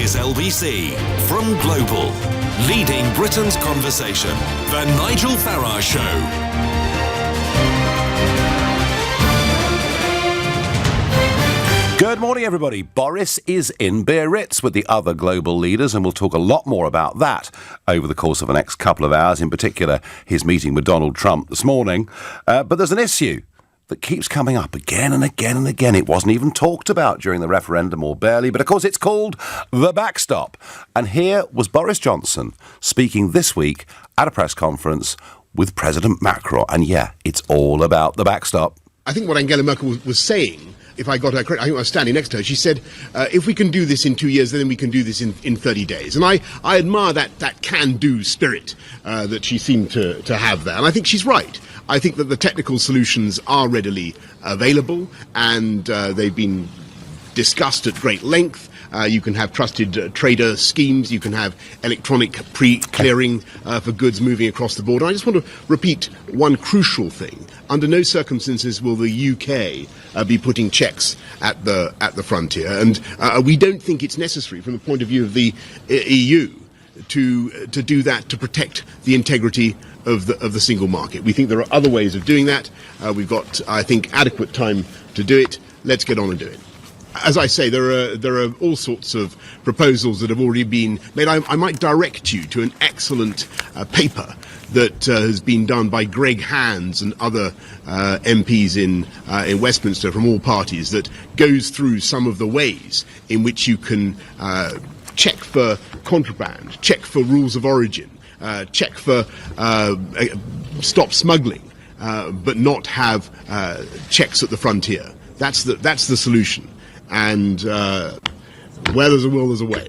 is LBC from Global, leading Britain's conversation. The Nigel Farage Show. Good morning, everybody. Boris is in Biarritz with the other global leaders, and we'll talk a lot more about that over the course of the next couple of hours, in particular his meeting with Donald Trump this morning. But there's an issue that keeps coming up again and again and again. It wasn't even talked about during the referendum, or barely, but of course it's called the backstop. And here was Boris Johnson speaking this week at a press conference with President Macron. And yeah, it's all about the backstop. I think what Angela Merkel was saying, if I got her correct, I think I was standing next to her, she said, if we can do this in 2 years, then we can do this in 30 days. And I admire that can-do spirit that she seemed to have there. And I think she's right. I think that the technical solutions are readily available, and they've been discussed at great length. You can have trusted trader schemes. You can have electronic pre-clearing for goods moving across the border. I just want to repeat one crucial thing. Under no circumstances will the UK be putting checks at the frontier, and we don't think it's necessary from the point of view of the EU to do that to protect the integrity of the single market. We think there are other ways of doing that. We've got, I think, adequate time to do it. Let's get on and do it. As I say, there are all sorts of proposals that have already been made. I might direct you to an excellent paper that has been done by Greg Hands and other MPs in Westminster from all parties that goes through some of the ways in which you can check for contraband, check for rules of origin, check for stop smuggling, but not have checks at the frontier. That's the solution. And where there's a will, there's a way.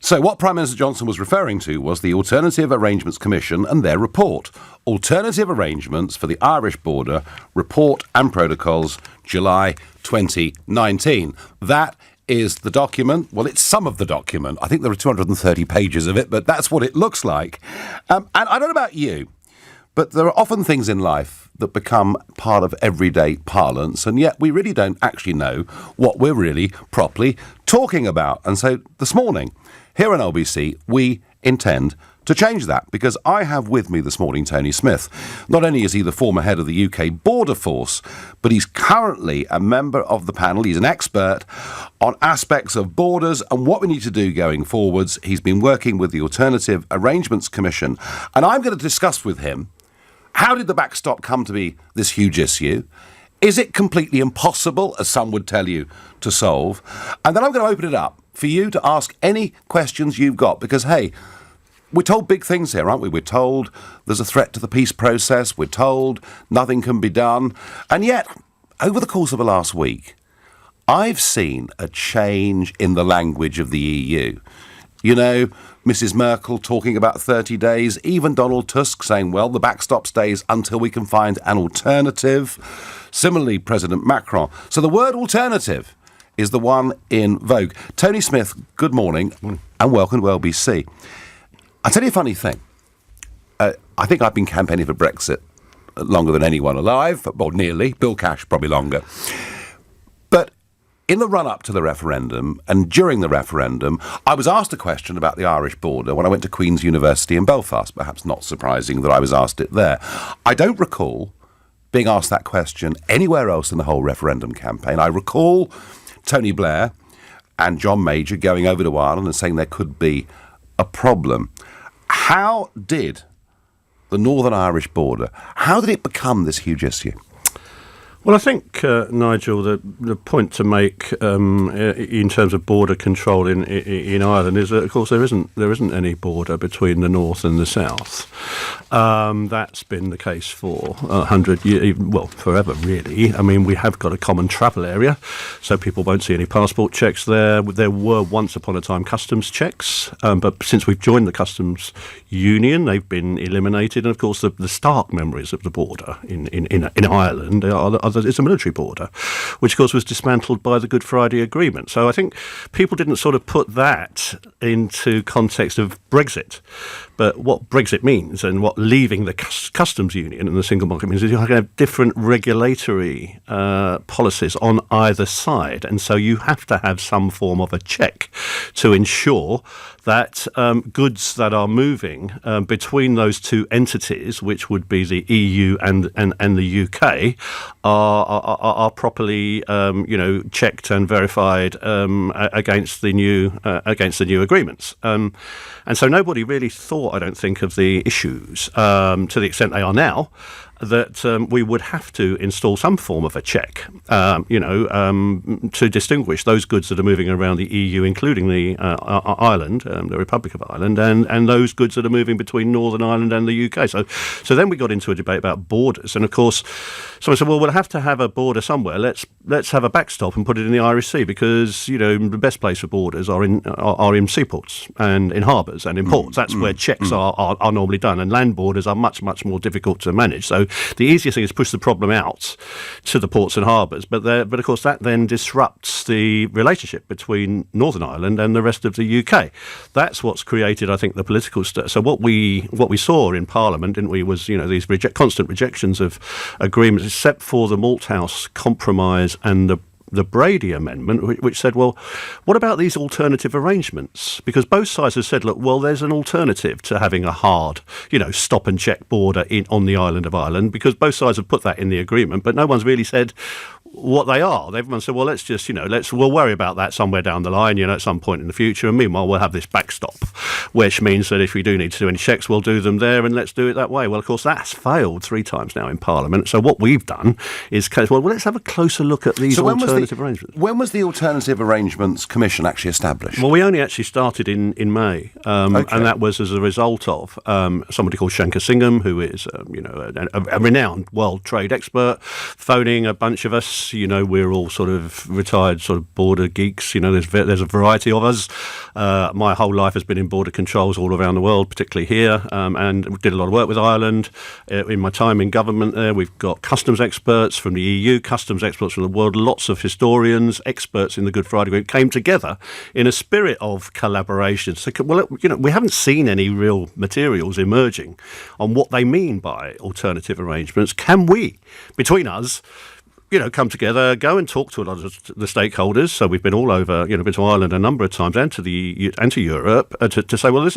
So what Prime Minister Johnson was referring to was the Alternative Arrangements Commission and their report. Alternative Arrangements for the Irish Border Report and Protocols, July 2019. That is the document. Well, it's some of the document. I think there are 230 pages of it, but that's what it looks like. And I don't know about you, but there are often things in life that become part of everyday parlance, and yet we really don't actually know what we're really properly talking about. And so this morning, here on LBC, we intend to change that, because I have with me this morning Tony Smith. Not only is he the former head of the UK Border Force, but he's currently a member of the panel. He's an expert on aspects of borders and what we need to do going forwards. He's been working with the Alternative Arrangements Commission, and I'm going to discuss with him, how did the backstop come to be this huge issue? Is it completely impossible, as some would tell you, to solve? And then I'm going to open it up for you to ask any questions you've got, because, hey, we're told big things here, aren't we? We're told there's a threat to the peace process. We're told nothing can be done. And yet, over the course of the last week, I've seen a change in the language of the EU. You know, Mrs. Merkel talking about 30 days, even Donald Tusk saying, well, the backstop stays until we can find an alternative. Similarly, President Macron. So the word alternative is the one in vogue. Tony Smith, good morning and welcome to LBC. I'll tell you a funny thing. I think I've been campaigning for Brexit longer than anyone alive, well, nearly. Bill Cash, probably longer. But in the run-up to the referendum and during the referendum, I was asked a question about the Irish border when I went to Queen's University in Belfast. Perhaps not surprising that I was asked it there. I don't recall being asked that question anywhere else in the whole referendum campaign. I recall Tony Blair and John Major going over to Ireland and saying there could be a problem. How did the Northern Irish border, how did it become this huge issue? Well, I think, Nigel, the point to make in terms of border control in Ireland is that, of course, there isn't any border between the north and the south. That's been the case for 100 years, well, forever, really. I mean, we have got a common travel area, so people won't see any passport checks there. There were once upon a time customs checks, but since we've joined the customs union, they've been eliminated. And, of course, the stark memories of the border in Ireland are other is a military border, which of course was dismantled by the Good Friday Agreement. So I think people didn't sort of put that into context of Brexit. But what Brexit means and what leaving the customs union and the single market means is you're going to have different regulatory policies on either side. And so you have to have some form of a check to ensure that goods that are moving between those two entities, which would be the EU and the UK, are properly checked and verified against the new agreements. And so nobody really thought, I don't think, of the issues to the extent they are now, that we would have to install some form of a check, to distinguish those goods that are moving around the EU, including the Ireland, the Republic of Ireland, and those goods that are moving between Northern Ireland and the UK. So then we got into a debate about borders, and of course, someone said, well, we'll have to have a border somewhere. Let's have a backstop and put it in the Irish Sea, because the best place for borders are in seaports and in harbours and in ports. That's where checks are normally done, and land borders are much more difficult to manage. So the easiest thing is push the problem out to the ports and harbours, but of course that then disrupts the relationship between Northern Ireland and the rest of the UK. That's what's created, I think, the political stir. So what we saw in Parliament, didn't we, was these constant rejections of agreements, except for the Malthouse Compromise and the Brady Amendment, which said, well, what about these alternative arrangements? Because both sides have said, look, well, there's an alternative to having a hard, stop and check border on the island of Ireland, because both sides have put that in the agreement, but no one's really said what they are. Everyone said, well, let's just, we'll worry about that somewhere down the line, at some point in the future. And meanwhile, we'll have this backstop, which means that if we do need to do any checks, we'll do them there, and let's do it that way. Well, of course, that's failed 3 times now in Parliament. So what we've done is, well, let's have a closer look at these alternative arrangements. When was the Alternative Arrangements Commission actually established? Well, we only actually started in May, and that was as a result of somebody called Shankar Singham, who is, a renowned world trade expert, phoning a bunch of us. We're all sort of retired sort of border geeks. There's a variety of us. My whole life has been in border controls all around the world, particularly here, and did a lot of work with Ireland. In my time in government there, we've got customs experts from the EU, customs experts from the world, lots of historians, experts in the Good Friday Group, came together in a spirit of collaboration. So, well, we haven't seen any real materials emerging on what they mean by alternative arrangements. Can we, between us, come together, go and talk to a lot of the stakeholders? So we've been all over, been to Ireland a number of times and to Europe to say, well,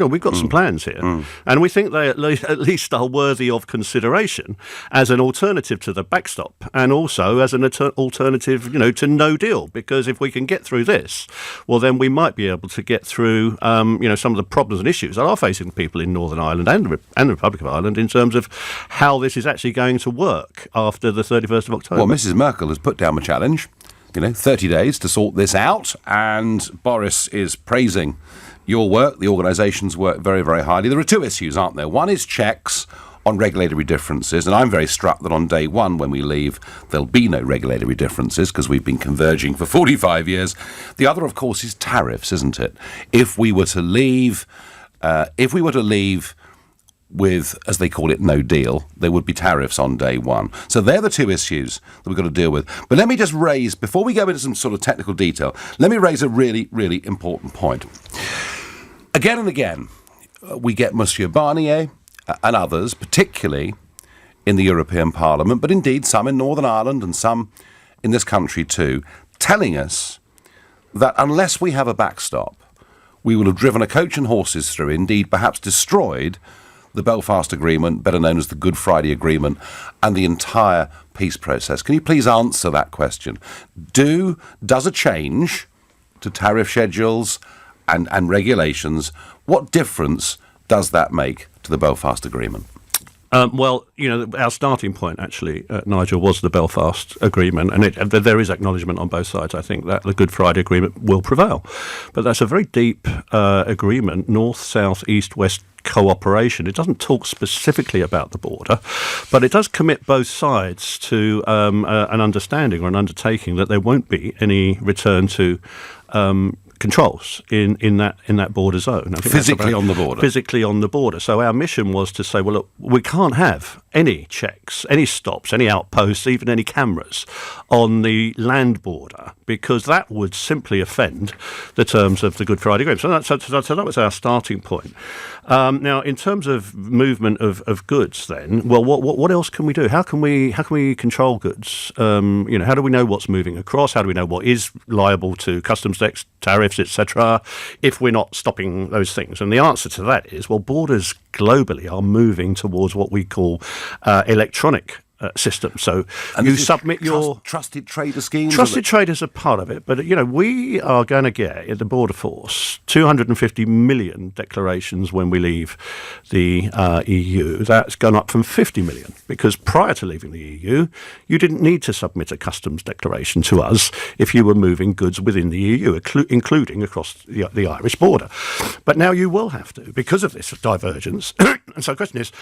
we've got some plans here, and we think they at least are worthy of consideration as an alternative to the backstop, and also as an alternative, to no deal. Because if we can get through this, well, then we might be able to get through, some of the problems and issues that are facing people in Northern Ireland and the Republic of Ireland in terms of how this is actually going to work after the 31st of October. Well, Mrs. Merkel has put down the challenge, 30 days to sort this out, and Boris is praising your work, the organisation's work, very, very highly. There are 2 issues, aren't there? One is checks on regulatory differences, and I'm very struck that on day one, when we leave, there'll be no regulatory differences because we've been converging for 45 years. The other, of course, is tariffs, isn't it? If we were to leave with, as they call it, no deal, there would be tariffs on day one. So they're the 2 issues that we've got to deal with. But let me just raise, before we go into some sort of technical detail, let me raise a really, really important point. Again and again, we get Monsieur Barnier and others, particularly in the European Parliament, but indeed some in Northern Ireland and some in this country too, telling us that unless we have a backstop, we will have driven a coach and horses through, indeed perhaps destroyed, the Belfast Agreement, better known as the Good Friday Agreement, and the entire peace process. Can you please answer that question? Does a change to tariff schedules and regulations, what difference does that make to the Belfast Agreement? Well, our starting point, actually, Nigel, was the Belfast Agreement, and there is acknowledgement on both sides, I think, that the Good Friday Agreement will prevail. But that's a very deep agreement, north, south, east, west cooperation. It doesn't talk specifically about the border, but it does commit both sides to an understanding or an undertaking that there won't be any return to controls in that border zone. Physically on the border. Physically on the border. So our mission was to say, well, look, we can't have any checks, any stops, any outposts, even any cameras on the land border, because that would simply offend the terms of the Good Friday Agreement. So that was our starting point. Now, in terms of movement of goods, then, well, what else can we do? How can we control goods? How do we know what's moving across? How do we know what is liable to customs tax, tariffs, etc., if we're not stopping those things? And the answer to that is, well, borders globally are moving towards what we call electronic system. So and you submit your trusted trader schemes. Trusted traders are part of it, but we are going to get at the border force 250 million declarations when we leave the EU. That's gone up from 50 million because prior to leaving the EU, you didn't need to submit a customs declaration to us if you were moving goods within the EU, including across the Irish border. But now you will have to because of this divergence. And so the question is,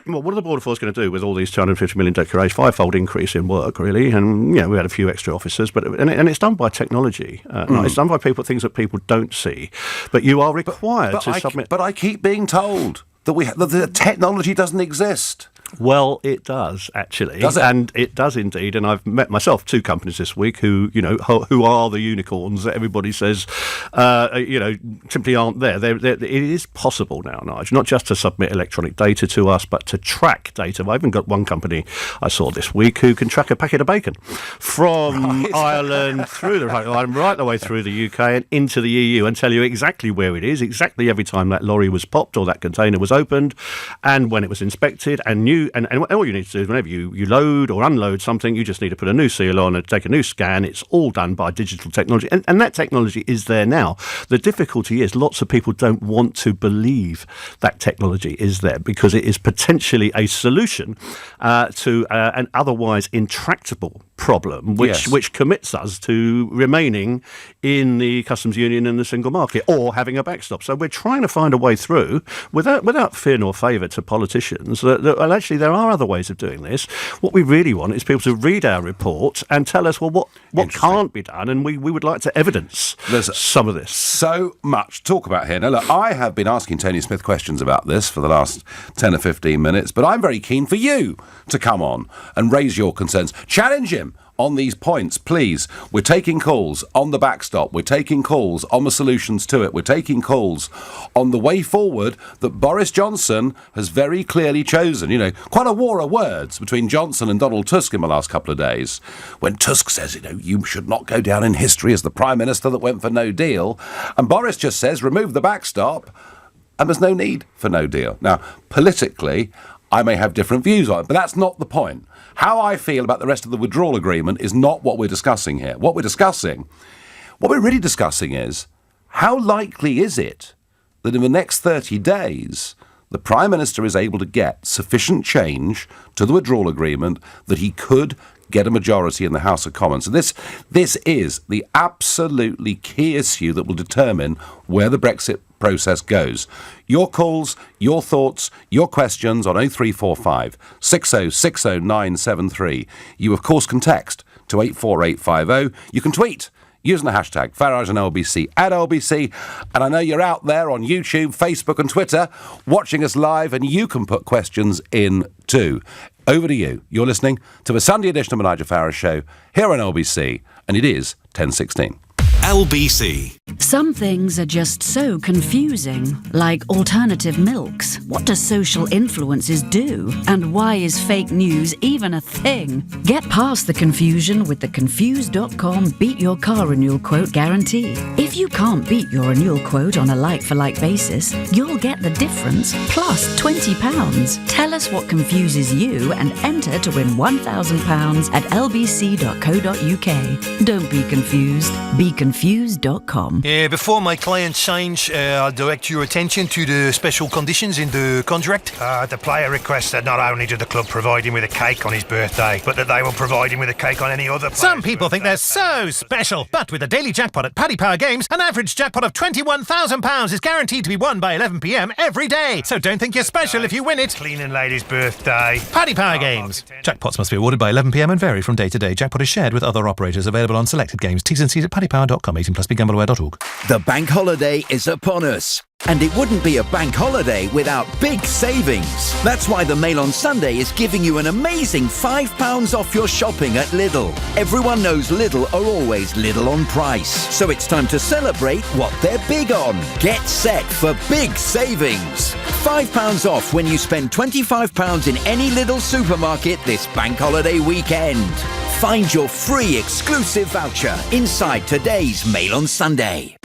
well, what are the border force going to do with all these 250 million declarations? Fivefold increase in work, really, and we had a few extra officers, but it's done by technology. It's done by things that people don't see. But you are required to submit. But I keep being told that that the technology doesn't exist. Well, it does, actually. Does it? And it does indeed. And I've met myself 2 companies this week who are the unicorns that everybody says, simply aren't there. It is possible now, Nigel, not just to submit electronic data to us, but to track data. I even got one company I saw this week who can track a packet of bacon from Ireland through the right the way through the UK and into the EU and tell you exactly where it is, exactly every time that lorry was popped or that container was opened, and when it was inspected, and and all you need to do is whenever you load or unload something, you just need to put a new seal on and take a new scan. It's all done by digital technology, and that technology is there now. The difficulty is lots of people don't want to believe that technology is there because it is potentially a solution to an otherwise intractable problem, which commits us to remaining in the customs union and the single market or having a backstop. So we're trying to find a way through without fear nor favour to politicians that actually there are other ways of doing this. What we really want is people to read our report and tell us, well, what can't be done, and we would like to evidence some of this. So much to talk about here. Now, look, I have been asking Tony Smith questions about this for the last 10 or 15 minutes, but I'm very keen for you to come on and raise your concerns. Challenge him on these points, please. We're taking calls on the backstop. We're taking calls on the solutions to it. We're taking calls on the way forward that Boris Johnson has very clearly chosen. Quite a war of words between Johnson and Donald Tusk in the last couple of days. When Tusk says, you should not go down in history as the Prime Minister that went for no deal. And Boris just says, remove the backstop, and there's no need for no deal. Now, politically, I may have different views on it, but that's not the point. How I feel about the rest of the withdrawal agreement is not what we're discussing here. What we're really discussing is how likely is it that in the next 30 days the Prime Minister is able to get sufficient change to the withdrawal agreement that he could get a majority in the House of Commons. And this is the absolutely key issue that will determine where the Brexit process goes. Your calls, your thoughts, your questions on 0345 6060 973. You, of course, can text to 84850. You can tweet using the hashtag Farage and LBC at LBC. And I know you're out there on YouTube, Facebook and Twitter watching us live, and you can put questions in too. Over to you. You're listening to a Sunday edition of the Nigel Farage Show here on LBC, and it is 10:16. LBC. Some things are just so confusing, like alternative milks. What do social influences do? And why is fake news even a thing? Get past the confusion with the Confused.com Beat Your Car Renewal Quote Guarantee. If you can't beat your renewal quote on a like-for-like basis, you'll get the difference plus £20. Tell us what confuses you and enter to win £1,000 at lbc.co.uk. Don't be confused. Be confused.com. Before my client signs, I'll direct your attention to the special conditions in the contract. The player requests that not only do the club provide him with a cake on his birthday, but that they will provide him with a cake on any other player's Some people birthday. think they're so special, but with a daily jackpot at Paddy Power Games, an average jackpot of £21,000 is guaranteed to be won by 11 p.m. every day. So don't think you're special if you win it. Cleaning lady's birthday. Paddy Power Games. Jackpots must be awarded by 11 p.m. and vary from day to day. Jackpot is shared with other operators. Available on selected games. T's and C's at paddypower.co.uk. BetBet.com, 18 plus, BeGambleAware.org. The bank holiday is upon us. And it wouldn't be a bank holiday without big savings. That's why the Mail on Sunday is giving you an amazing £5 off your shopping at Lidl. Everyone knows Lidl are always Lidl on price. So it's time to celebrate what they're big on. Get set for big savings. £5 off when you spend £25 in any Lidl supermarket this bank holiday weekend. Find your free exclusive voucher inside today's Mail on Sunday.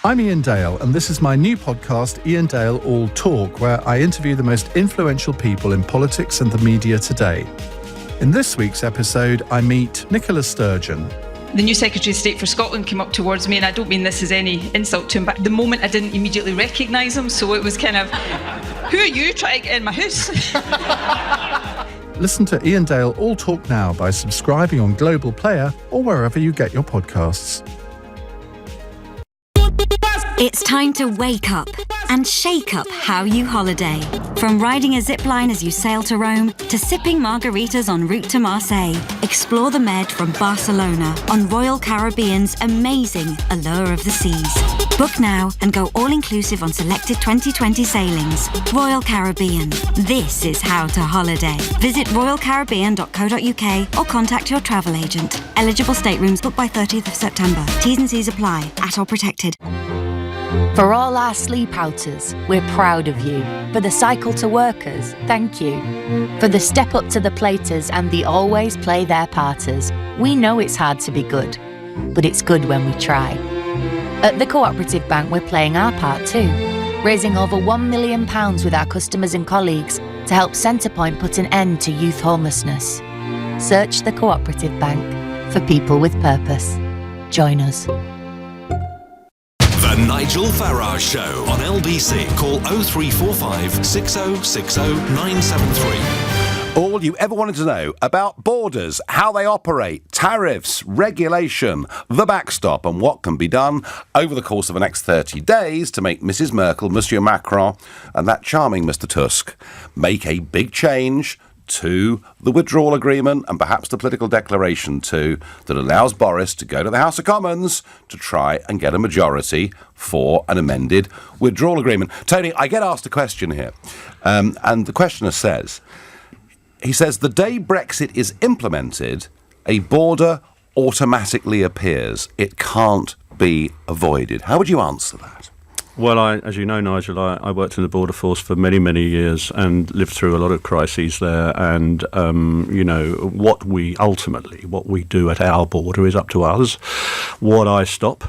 I'm Ian Dale, and this is my new podcast, Ian Dale All Talk, where I interview the most influential people in politics and the media today. In this week's episode, I meet Nicola Sturgeon. The new Secretary of State for Scotland came up towards me, and I don't mean this as any insult to him, but at the moment I didn't immediately recognise him, so it was kind of, who are you trying to get in my house? Listen to Ian Dale All Talk now by subscribing on Global Player or wherever you get your podcasts. It's time to wake up and shake up how you holiday. From riding a zipline as you sail to Rome to sipping margaritas en route to Marseille, explore the Med from Barcelona on Royal Caribbean's amazing Allure of the Seas. Book now and go all-inclusive on selected 2020 sailings. Royal Caribbean. This is how to holiday. Visit royalcaribbean.co.uk or contact your travel agent. Eligible staterooms booked by 30th of September. T's and C's apply. At or protected. For all our sleep outers, we're proud of you. For the cycle to workers, thank you. For the step up to the platers and the always play their parters, we know it's hard to be good, but it's good when we try. At the Cooperative Bank, we're playing our part too, raising over £1 million with our customers and colleagues to help Centrepoint put an end to youth homelessness. Search the Cooperative Bank for people with purpose. Join us. The Nigel Farage Show on LBC. Call 0345 6060 973. All you ever wanted to know about borders, how they operate, tariffs, regulation, the backstop, and what can be done over the course of the next 30 days to make Mrs. Merkel, Monsieur Macron, and that charming Mr. Tusk make a big change to the withdrawal agreement and perhaps the political declaration too, that allows Boris to go to the House of Commons to try and get a majority for an amended withdrawal agreement. Tony, I get asked a question here, and the questioner says, he says, the day Brexit is implemented, a border automatically appears. It can't be avoided. How would you answer that? Well, as you know, Nigel, I worked in the border force for many, many years and lived through a lot of crises there. And, what we do at our border is up to us. What I stop,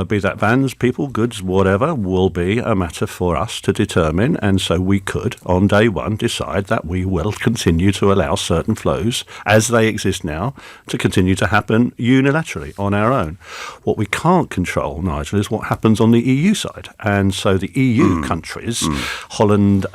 be that vans, people, goods, whatever, will be a matter for us to determine. And so we could, on day one, decide that we will continue to allow certain flows, as they exist now, to continue to happen unilaterally on our own. What we can't control, Nigel, is what happens on the EU side. And so the EU countries, Holland,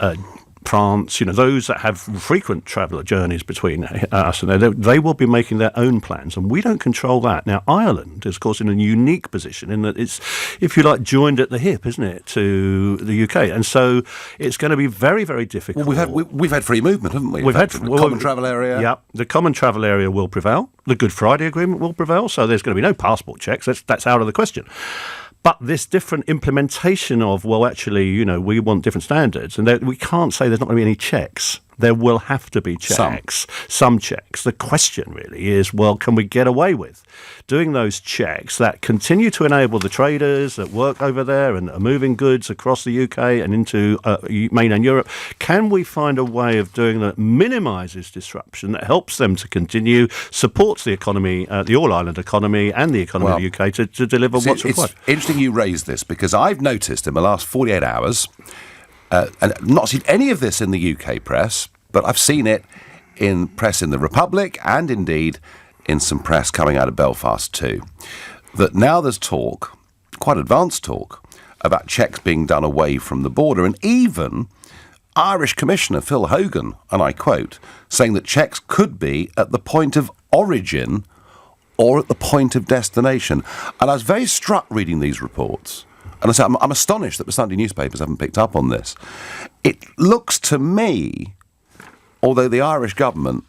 France, those that have frequent traveller journeys between us and they will be making their own plans, and we don't control that. Now, Ireland is, of course, in a unique position in that it's, if you like, joined at the hip, isn't it, to the UK, and so it's going to be very, very difficult. Well, we've had free movement, haven't we? We've had common travel area. Yeah, the common travel area will prevail. The Good Friday Agreement will prevail. So there's going to be no passport checks. That's out of the question. But this different implementation of, well, actually, we want different standards. And we can't say there's not going to be any checks. There will have to be checks, some checks. The question really is, well, can we get away with doing those checks that continue to enable the traders that work over there and are moving goods across the UK and into mainland Europe? Can we find a way of doing that minimises disruption, that helps them to continue, supports the economy, the all-island economy and the economy of the UK to deliver what's required? It's interesting you raise this, because I've noticed in the last 48 hours, and not seen any of this in the UK press, but I've seen it in press in the Republic and indeed in some press coming out of Belfast too, that now there's talk, quite advanced talk, about checks being done away from the border, and even Irish Commissioner Phil Hogan, and I quote, saying that checks could be at the point of origin or at the point of destination. And I was very struck reading these reports. And I said, I'm astonished that the Sunday newspapers haven't picked up on this. It looks to me, although the Irish government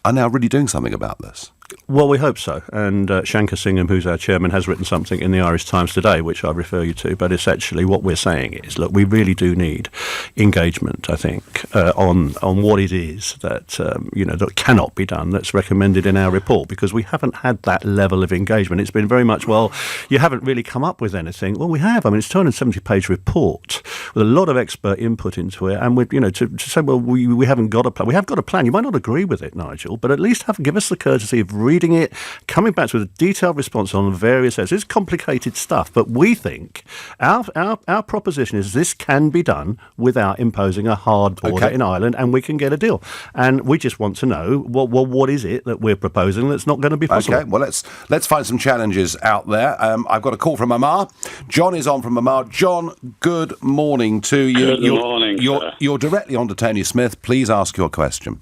are now really doing something about this. Well, we hope so. And Shankar Singham, who's our chairman, has written something in the Irish Times today, which I refer you to. But essentially what we're saying is, look, we really do need engagement, I think, on what it is that, that cannot be done, that's recommended in our report, because we haven't had that level of engagement. It's been very much, well, you haven't really come up with anything. Well, we have. I mean, it's a 270-page report with a lot of expert input into it. And, to say, well, we haven't got a plan. We have got a plan. You might not agree with it, Nigel, but at least give us the courtesy of reading it, coming back with a detailed response on various areas. It's complicated stuff, but we think our proposition is this can be done without imposing a hard border in Ireland, and we can get a deal. And we just want to know what is it that we're proposing that's not going to be possible. Okay, well, let's find some challenges out there. I've got a call from Amar. John is on from Amar. John, good morning to you. Good morning, sir. You're directly on to Tony Smith. Please ask your question.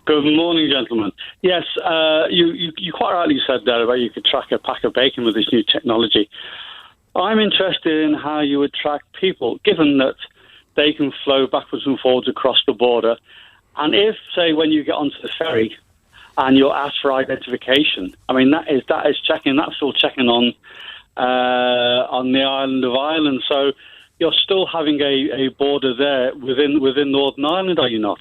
Good morning, gentlemen. Yes, you quite rightly said there about you could track a pack of bacon with this new technology. I'm interested in how you would track people, given that they can flow backwards and forwards across the border. And if, say, when you get onto the ferry and you're asked for identification, I mean, that is checking. That's still checking on the island of Ireland. So you're still having a border there within Northern Ireland, are you not?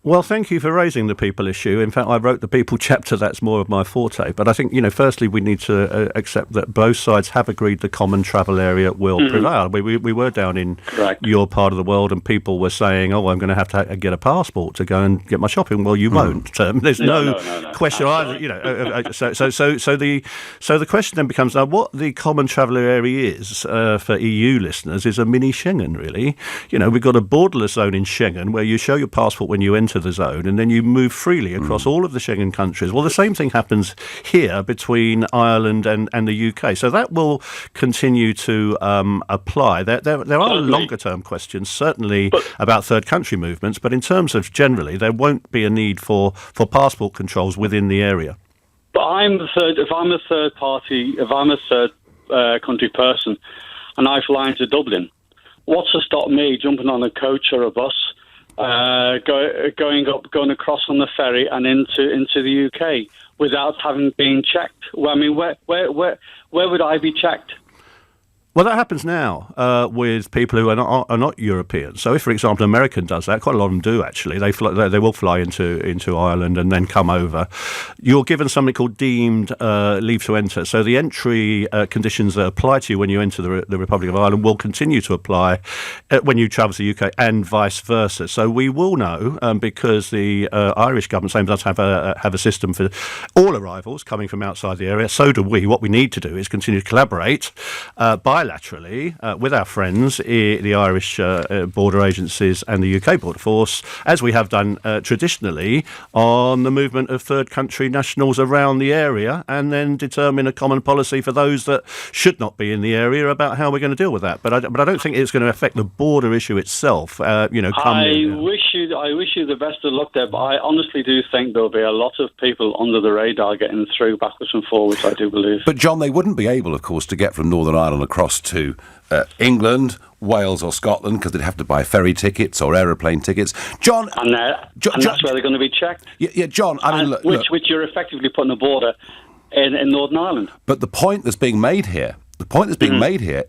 Well, thank you for raising the people issue. In fact, I wrote the people chapter. That's more of my forte. But I think, firstly, we need to accept that both sides have agreed the common travel area will prevail. We were down in your part of the world and people were saying, I'm going to have to get a passport to go and get my shopping. Well, you won't. There's no question either. So the question then becomes, now, what the common travel area is for EU listeners is a mini Schengen, really. We've got a borderless zone in Schengen where you show your passport when you enter the zone and then you move freely across all of the Schengen countries. Well, the same thing happens here between Ireland and the UK. So that will continue to apply. There are longer term questions, certainly about third country movements, but in terms of generally, there won't be a need for passport controls within the area. But if I'm a third country person and I fly into Dublin, what's to stop me jumping on a coach or a bus, going across on the ferry and into the UK without having been checked? Well, I mean, where would I be checked? Well, that happens now with people who are not European. So if, for example, an American does that, quite a lot of them do actually, they will fly into Ireland and then come over. You're given something called deemed leave to enter. So the entry conditions that apply to you when you enter the Republic of Ireland will continue to apply when you travel to the UK and vice versa. So we will know, because the Irish government same does have a system for all arrivals coming from outside the area. So do we. What we need to do is continue to collaborate bilaterally with our friends, the Irish border agencies and the UK Border Force, as we have done traditionally, on the movement of third country nationals around the area, and then determine a common policy for those that should not be in the area about how we're going to deal with that. But I don't think it's going to affect the border issue itself. I wish you the best of luck there, but I honestly do think there'll be a lot of people under the radar getting through backwards and forwards, I do believe. But John, they wouldn't be able, of course, to get from Northern Ireland across to England, Wales or Scotland, because they'd have to buy ferry tickets or aeroplane tickets. John, and that's where they're going to be checked. Yeah, John. I mean, which you're effectively putting a border in Northern Ireland. But the point that's being made here,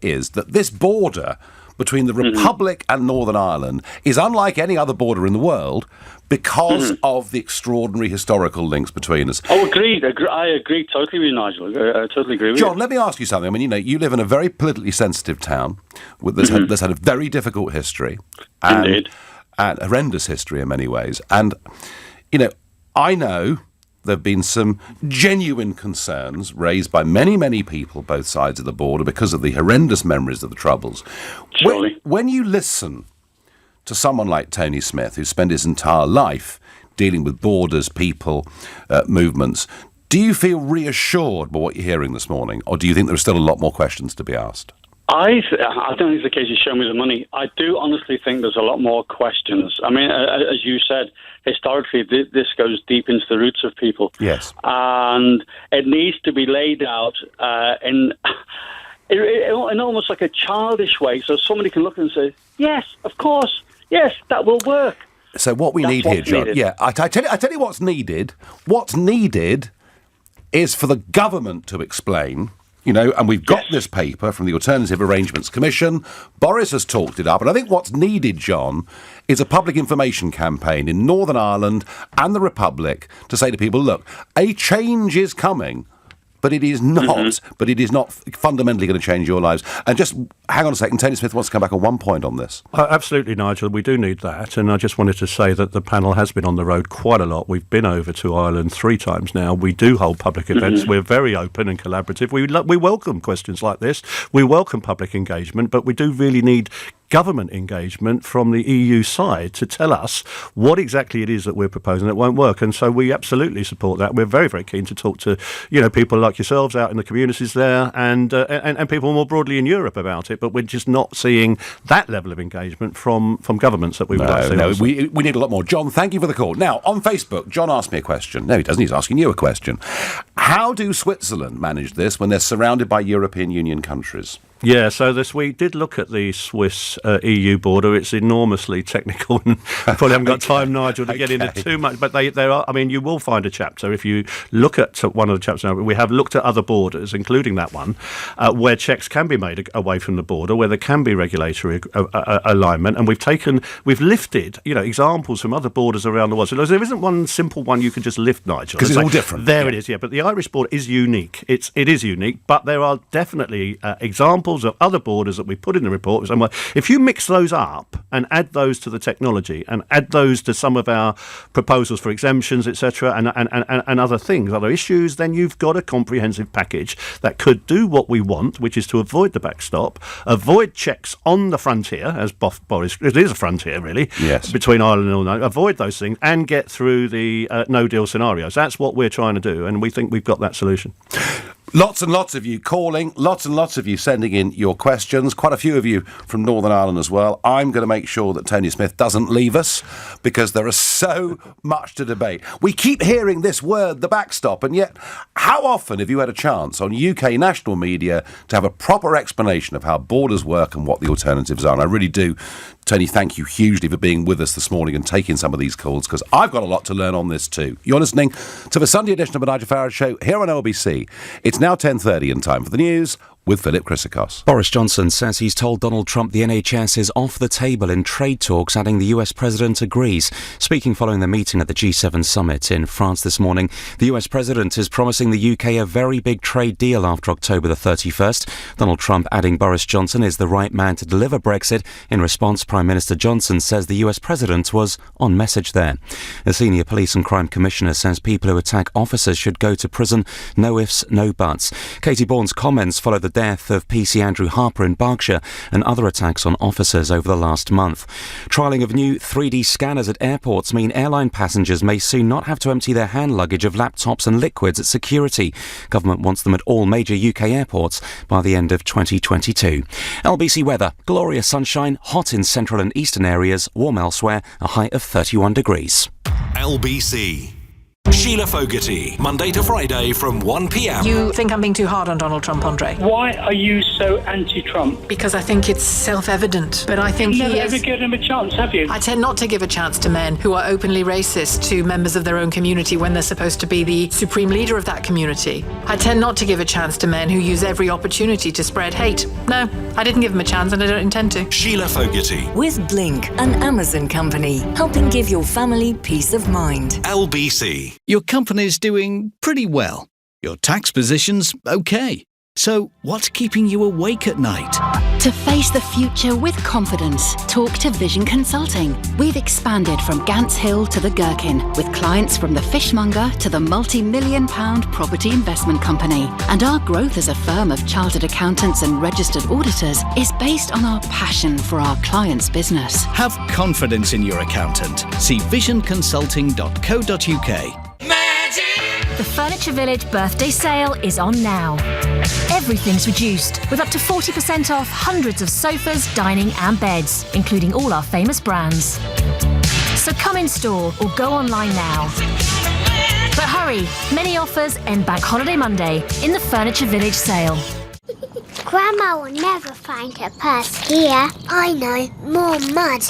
is that this border between the Republic and Northern Ireland is unlike any other border in the world because of the extraordinary historical links between us. Oh, agreed. I agree totally with you, Nigel. I totally agree with you. John, let me ask you something. I mean, you live in a very politically sensitive town that's had a very difficult history. Indeed. And horrendous history in many ways. And, I know there have been some genuine concerns raised by many, many people, both sides of the border, because of the horrendous memories of the Troubles. Surely. When you listen to someone like Tony Smith, who spent his entire life dealing with borders, people, movements, do you feel reassured by what you're hearing this morning, or do you think there are still a lot more questions to be asked? I don't think it's the case you show me the money. I do honestly think there's a lot more questions. I mean, as you said, historically, this goes deep into the roots of people. Yes. And it needs to be laid out in almost like a childish way, so somebody can look and say, yes, of course, yes, that will work. So what we need here, John, I tell you what's needed. What's needed is for the government to explain. And we've got this paper from the Alternative Arrangements Commission. Boris has talked it up. And I think what's needed, John, is a public information campaign in Northern Ireland and the Republic to say to people, look, a change is coming. But it is not fundamentally going to change your lives. And just hang on a second, Tony Smith wants to come back on one point on this. Absolutely, Nigel, we do need that. And I just wanted to say that the panel has been on the road quite a lot. We've been over to Ireland 3 times now. We do hold public events. We're very open and collaborative. We welcome questions like this. We welcome public engagement, but we do really need government engagement from the EU side to tell us what exactly it is that we're proposing that won't work. And so we absolutely support that. We're very, very keen to talk to people like yourselves out in the communities there and people more broadly in Europe about it. But we're just not seeing that level of engagement from governments that we would like to see. We need a lot more. John, thank you for the call. Now, on Facebook, John asked me a question. No, he doesn't. He's asking you a question. How do Switzerland manage this when they're surrounded by European Union countries? Yeah, so we did look at the Swiss-EU border. It's enormously technical, and probably haven't got time, Nigel, to get into too much. But there are. I mean, you will find a chapter if you look at one of the chapters. Now, we have looked at other borders, including that one, where checks can be made away from the border, where there can be regulatory alignment, and we've lifted, examples from other borders around the world. So there isn't one simple one you can just lift, Nigel. Because it's all different. There it is. Yeah, but the Irish border is unique. It is unique, but there are definitely examples of other borders that we put in the report. If you mix those up and add those to the technology and add those to some of our proposals for exemptions, etc., and other things, other issues, then you've got a comprehensive package that could do what we want, which is to avoid the backstop, avoid checks on the frontier, as Boris, it is a frontier really, yes, between Ireland and Northern Ireland, avoid those things and get through the no-deal scenarios. That's what we're trying to do, and we think we've got that solution. Lots and lots of you calling, lots and lots of you sending in your questions, quite a few of you from Northern Ireland as well. I'm going to make sure that Tony Smith doesn't leave us because there is so much to debate. We keep hearing this word, the backstop, and yet how often have you had a chance on UK national media to have a proper explanation of how borders work and what the alternatives are? And I really do, Tony, thank you hugely for being with us this morning and taking some of these calls because I've got a lot to learn on this too. You're listening to the Sunday edition of the Nigel Farage Show here on LBC. It's now 10:30 and time for the news with Philip Chryssikos. Boris Johnson says he's told Donald Trump the NHS is off the table in trade talks, adding the US president agrees. Speaking following the meeting at the G7 summit in France this morning, the US president is promising the UK a very big trade deal after October the 31st. Donald Trump adding Boris Johnson is the right man to deliver Brexit. In response, Prime Minister Johnson says the US president was on message there. A senior police and crime commissioner says people who attack officers should go to prison. No ifs, no buts. Katie Bourne's comments follow the death of PC Andrew Harper in Berkshire and other attacks on officers over the last month. Trialling of new 3D scanners at airports mean airline passengers may soon not have to empty their hand luggage of laptops and liquids at security. Government wants them at all major UK airports by the end of 2022. LBC weather, glorious sunshine, hot in central and eastern areas, warm elsewhere, a high of 31 degrees. LBC. Sheila Fogarty, Monday to Friday from 1 p.m. You think I'm being too hard on Donald Trump, Andre? Why are you so anti-Trump? Because I think it's self-evident. But I think You've never ever given him a chance, have you? I tend not to give a chance to men who are openly racist to members of their own community when they're supposed to be the supreme leader of that community. I tend not to give a chance to men who use every opportunity to spread hate. No, I didn't give him a chance and I don't intend to. Sheila Fogarty. With Blink, an Amazon company, helping give your family peace of mind. LBC. Your company's doing pretty well. Your tax position's okay. So what's keeping you awake at night? To face the future with confidence, talk to Vision Consulting. We've expanded from Gants Hill to the Gherkin, with clients from the fishmonger to the multi-million-pound property investment company. And our growth as a firm of chartered accountants and registered auditors is based on our passion for our clients' business. Have confidence in your accountant. See visionconsulting.co.uk. The Furniture Village birthday sale is on now. Everything's reduced, with up to 40% off hundreds of sofas, dining and beds, including all our famous brands. So come in store or go online now. But hurry, many offers end Bank Holiday Monday in the Furniture Village sale. Grandma will never find her purse here. I know, more mud.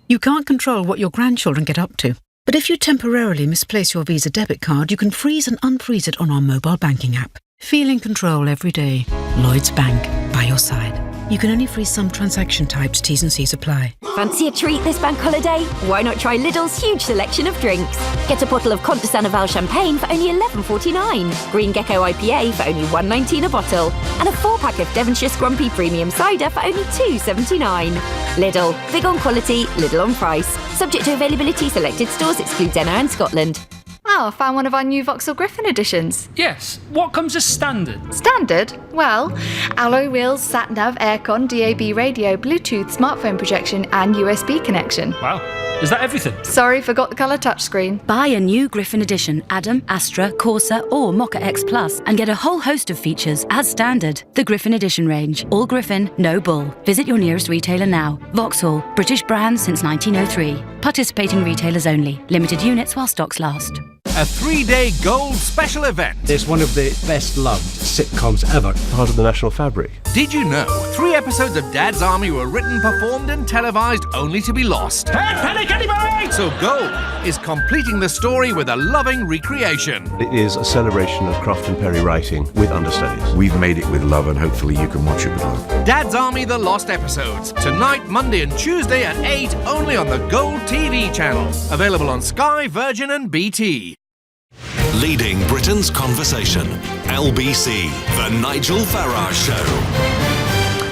You can't control what your grandchildren get up to. But if you temporarily misplace your Visa debit card, you can freeze and unfreeze it on our mobile banking app. Feel in control every day. Lloyds Bank, by your side. You can only freeze some transaction types, T's and C's apply. Fancy a treat this bank holiday? Why not try Lidl's huge selection of drinks? Get a bottle of Comte de Sandoval champagne for only $11.49, Green Gecko IPA for only $1.19 a bottle, and a 4-pack of Devonshire Scrumpy Premium Cider for only $2.79. Lidl, big on quality, little on price. Subject to availability, selected stores, excludes NR and Scotland. Oh, I found one of our new Vauxhall Griffin editions. Yes. What comes as standard? Standard? Well, alloy wheels, sat-nav, aircon, DAB radio, Bluetooth, smartphone projection and USB connection. Wow. Is that everything? Sorry, forgot the colour touchscreen. Buy a new Griffin edition, Adam, Astra, Corsa or Mocha X Plus and get a whole host of features as standard. The Griffin edition range. All Griffin, no bull. Visit your nearest retailer now. Vauxhall, British brand since 1903. Participating retailers only. Limited units while stocks last. A 3-day gold special event. It's one of the best loved sitcoms ever. Part of the national fabric. Did you know 3 episodes of Dad's Army were written, performed and televised only to be lost? Hey, panic anybody! So Gold is completing the story with a loving recreation. It is a celebration of Croft and Perry writing with understudies. We've made it with love and hopefully you can watch it with love. Dad's Army The Lost Episodes. Tonight, Monday and Tuesday at 8 only on the Gold TV channel. Available on Sky, Virgin and BT. Leading Britain's conversation. LBC, The Nigel Farage Show.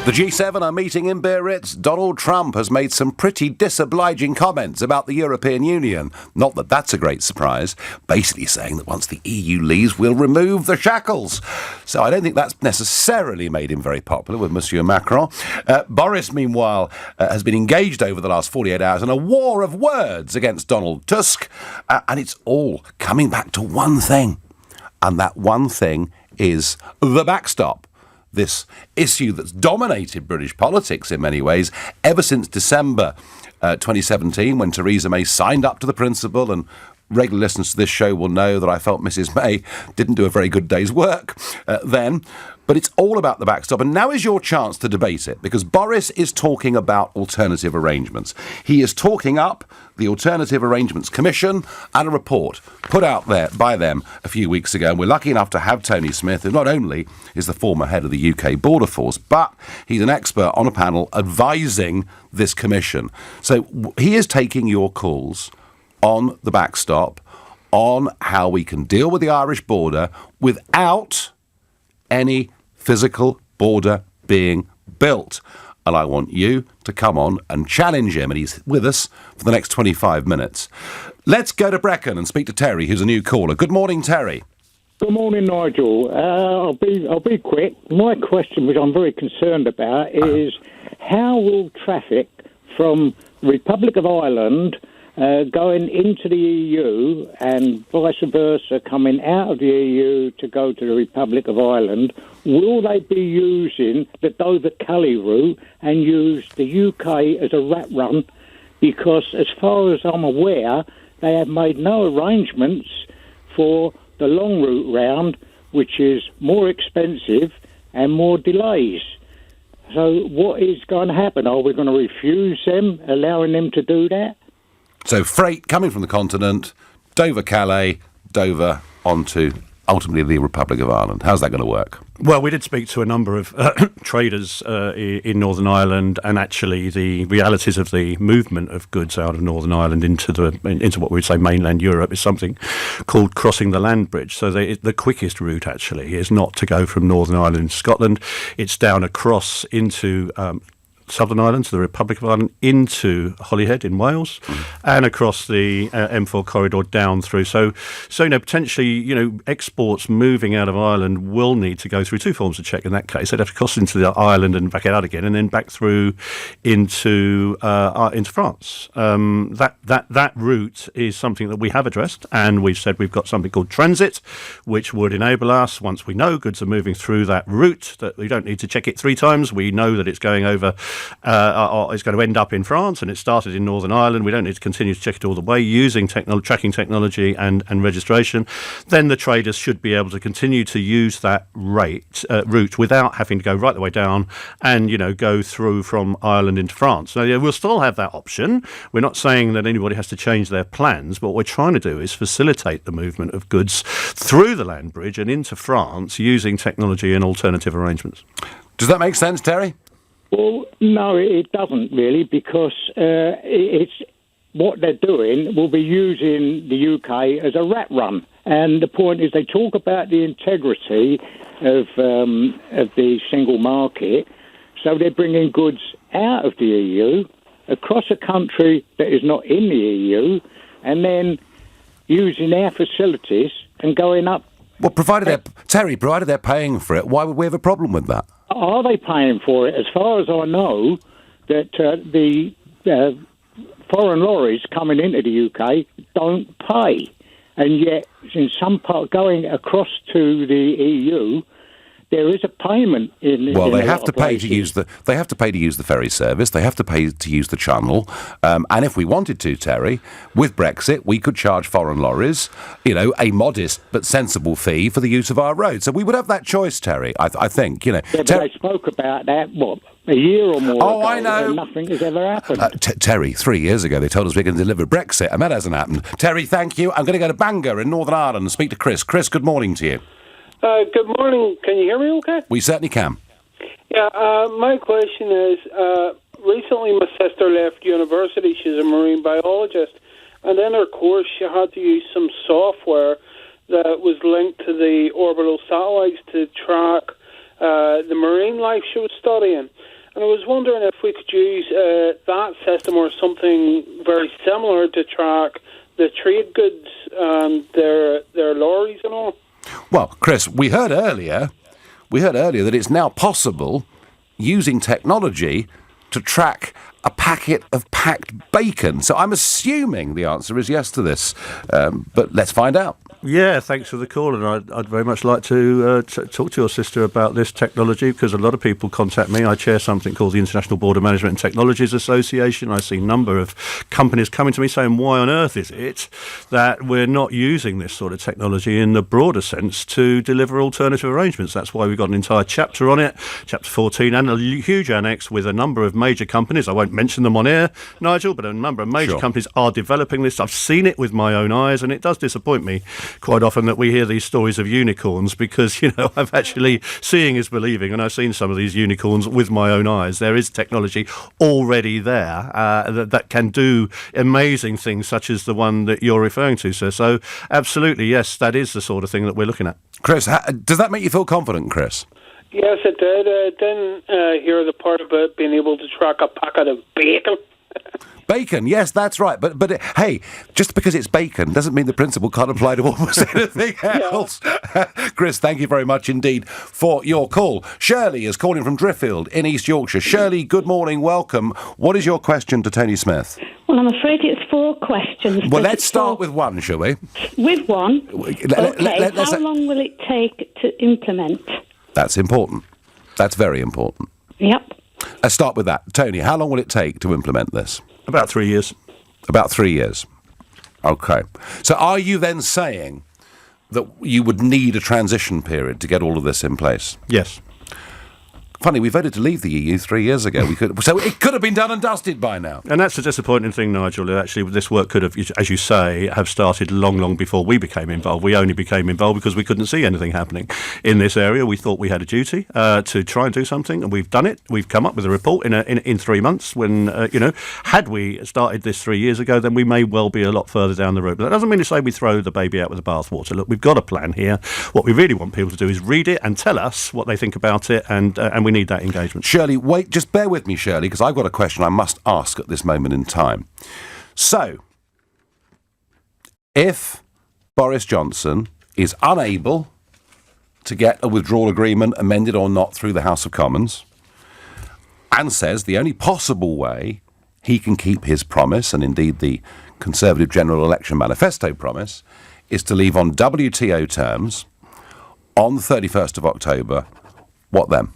The G7 are meeting in Biarritz. Donald Trump has made some pretty disobliging comments about the European Union. Not that that's a great surprise. Basically saying that once the EU leaves, we'll remove the shackles. So I don't think that's necessarily made him very popular with Monsieur Macron. Boris, meanwhile, has been engaged over the last 48 hours in a war of words against Donald Tusk. And it's all coming back to one thing. And that one thing is the backstop. This issue that's dominated British politics in many ways ever since December 2017, when Theresa May signed up to the principle, and regular listeners to this show will know that I felt Mrs May didn't do a very good day's work then. But it's all about the backstop, and now is your chance to debate it, because Boris is talking about alternative arrangements. He is talking up the Alternative Arrangements Commission and a report put out there by them a few weeks ago. And we're lucky enough to have Tony Smith, who not only is the former head of the UK Border Force, but he's an expert on a panel advising this commission. So he is taking your calls on the backstop, on how we can deal with the Irish border without any physical border being built. And I want you to come on and challenge him, and he's with us for the next 25 minutes. Let's go to Brecon and speak to Terry, who's a new caller. Good morning, Terry. Good morning, Nigel. I'll be quick. My question, which I'm very concerned about, is how will traffic from Republic of Ireland going into the EU and vice versa coming out of the EU to go to the Republic of Ireland, will they be using the Dover-Calais route and use the UK as a rat run? Because as far as I'm aware, they have made no arrangements for the long route round, which is more expensive and more delays. So what is going to happen? Are we going to refuse them, allowing them to do that? So freight coming from the continent, Dover-Calais, Dover onto ultimately the Republic of Ireland. How's that going to work? Well, we did speak to a number of traders in Northern Ireland, and actually the realities of the movement of goods out of Northern Ireland into what we'd say mainland Europe is something called crossing the land bridge. So the quickest route actually is not to go from Northern Ireland into Scotland. It's down across into Southern Ireland, to the Republic of Ireland, into Holyhead in Wales, and across the M4 corridor down through. So potentially, exports moving out of Ireland will need to go through two forms of check in that case. They'd have to cross into the Ireland and back out again, and then back through into France. That route is something that we have addressed, and we've said we've got something called transit, which would enable us, once we know goods are moving through that route, that we don't need to check it 3 times. We know that it's going over is going to end up in France, and it started in Northern Ireland. We don't need to continue to check it all the way using tracking technology and registration. Then the traders should be able to continue to use that route without having to go right the way down and, go through from Ireland into France. So we'll still have that option. We're not saying that anybody has to change their plans, but what we're trying to do is facilitate the movement of goods through the land bridge and into France using technology and alternative arrangements. Does that make sense, Terry? Well, no, it doesn't really, because it's what they're doing will be using the UK as a rat run. And the point is, they talk about the integrity of the single market, so they're bringing goods out of the EU, across a country that is not in the EU, and then using our facilities and going up. Well, provided they're paying for it, why would we have a problem with that? Are they paying for it? As far as I know, that the foreign lorries coming into the UK don't pay. And yet, in some part, going across to the EU, there is a payment in. Well, they have to pay to use the. They have to pay to use the ferry service. They have to pay to use the channel. And if we wanted to, Terry, with Brexit, we could charge foreign lorries, a modest but sensible fee for the use of our roads. So we would have that choice, Terry. I think. Yeah, but they spoke about that a year or more ago, I know. And nothing has ever happened. Terry, 3 years ago, they told us we can deliver Brexit, and that hasn't happened. Terry, thank you. I'm going to go to Bangor in Northern Ireland and speak to Chris. Chris, good morning to you. Good morning. Can you hear me okay? We certainly can. Yeah, my question is, recently my sister left university. She's a marine biologist. And in her course, she had to use some software that was linked to the orbital satellites to track the marine life she was studying. And I was wondering if we could use that system or something very similar to track the trade goods and their lorries and all. Well, Chris, we heard earlier that it's now possible, using technology, to track a packet of packed bacon. So I'm assuming the answer is yes to this, but let's find out. Yeah, thanks for the call, and I'd very much like to talk to your sister about this technology, because a lot of people contact me. I chair something called the International Border Management and Technologies Association. I see a number of companies coming to me saying, why on earth is it that we're not using this sort of technology in the broader sense to deliver alternative arrangements? That's why we've got an entire chapter on it, chapter 14, and a huge annex with a number of major companies. I won't mention them on air, Nigel, but a number of major companies are developing this. I've seen it with my own eyes, and it does disappoint me quite often that we hear these stories of unicorns, because, I'm actually seeing is believing, and I've seen some of these unicorns with my own eyes. There is technology already there that can do amazing things, such as the one that you're referring to, sir. So, absolutely, yes, that is the sort of thing that we're looking at. Chris, does that make you feel confident, Chris? Yes, it did. I didn't hear the part about being able to track a packet of bacon. Bacon, yes, that's right. But hey, just because it's bacon doesn't mean the principle can't apply to almost anything else. Chris, thank you very much indeed for your call. Shirley is calling from Driffield in East Yorkshire. Shirley, good morning, welcome. What is your question to Tony Smith? Well, I'm afraid it's 4 questions. Well, let's start with one, shall we? With one? Okay, how long will it take to implement? That's important. That's very important. Yep. Let's start with that. Tony, how long will it take to implement this? About 3 years. About 3 years. Okay. So are you then saying that you would need a transition period to get all of this in place? Yes. Funny, we voted to leave the EU 3 years ago. So it could have been done and dusted by now. And that's the disappointing thing, Nigel. Actually, this work could have, as you say, have started long before we became involved. We only became involved because we couldn't see anything happening in this area. We thought we had a duty to try and do something, and we've done it. We've come up with a report in 3 months. When had we started this 3 years ago, then we may well be a lot further down the road. But that doesn't mean to say we throw the baby out with the bathwater. Look, we've got a plan here. What we really want people to do is read it and tell us what they think about it, and we need that engagement. Shirley, wait, just bear with me, Shirley, because I've got a question I must ask at this moment in time. So, if Boris Johnson is unable to get a withdrawal agreement amended or not through the House of Commons, and says the only possible way he can keep his promise, and indeed the Conservative General Election Manifesto promise, is to leave on WTO terms on the 31st of October, what then?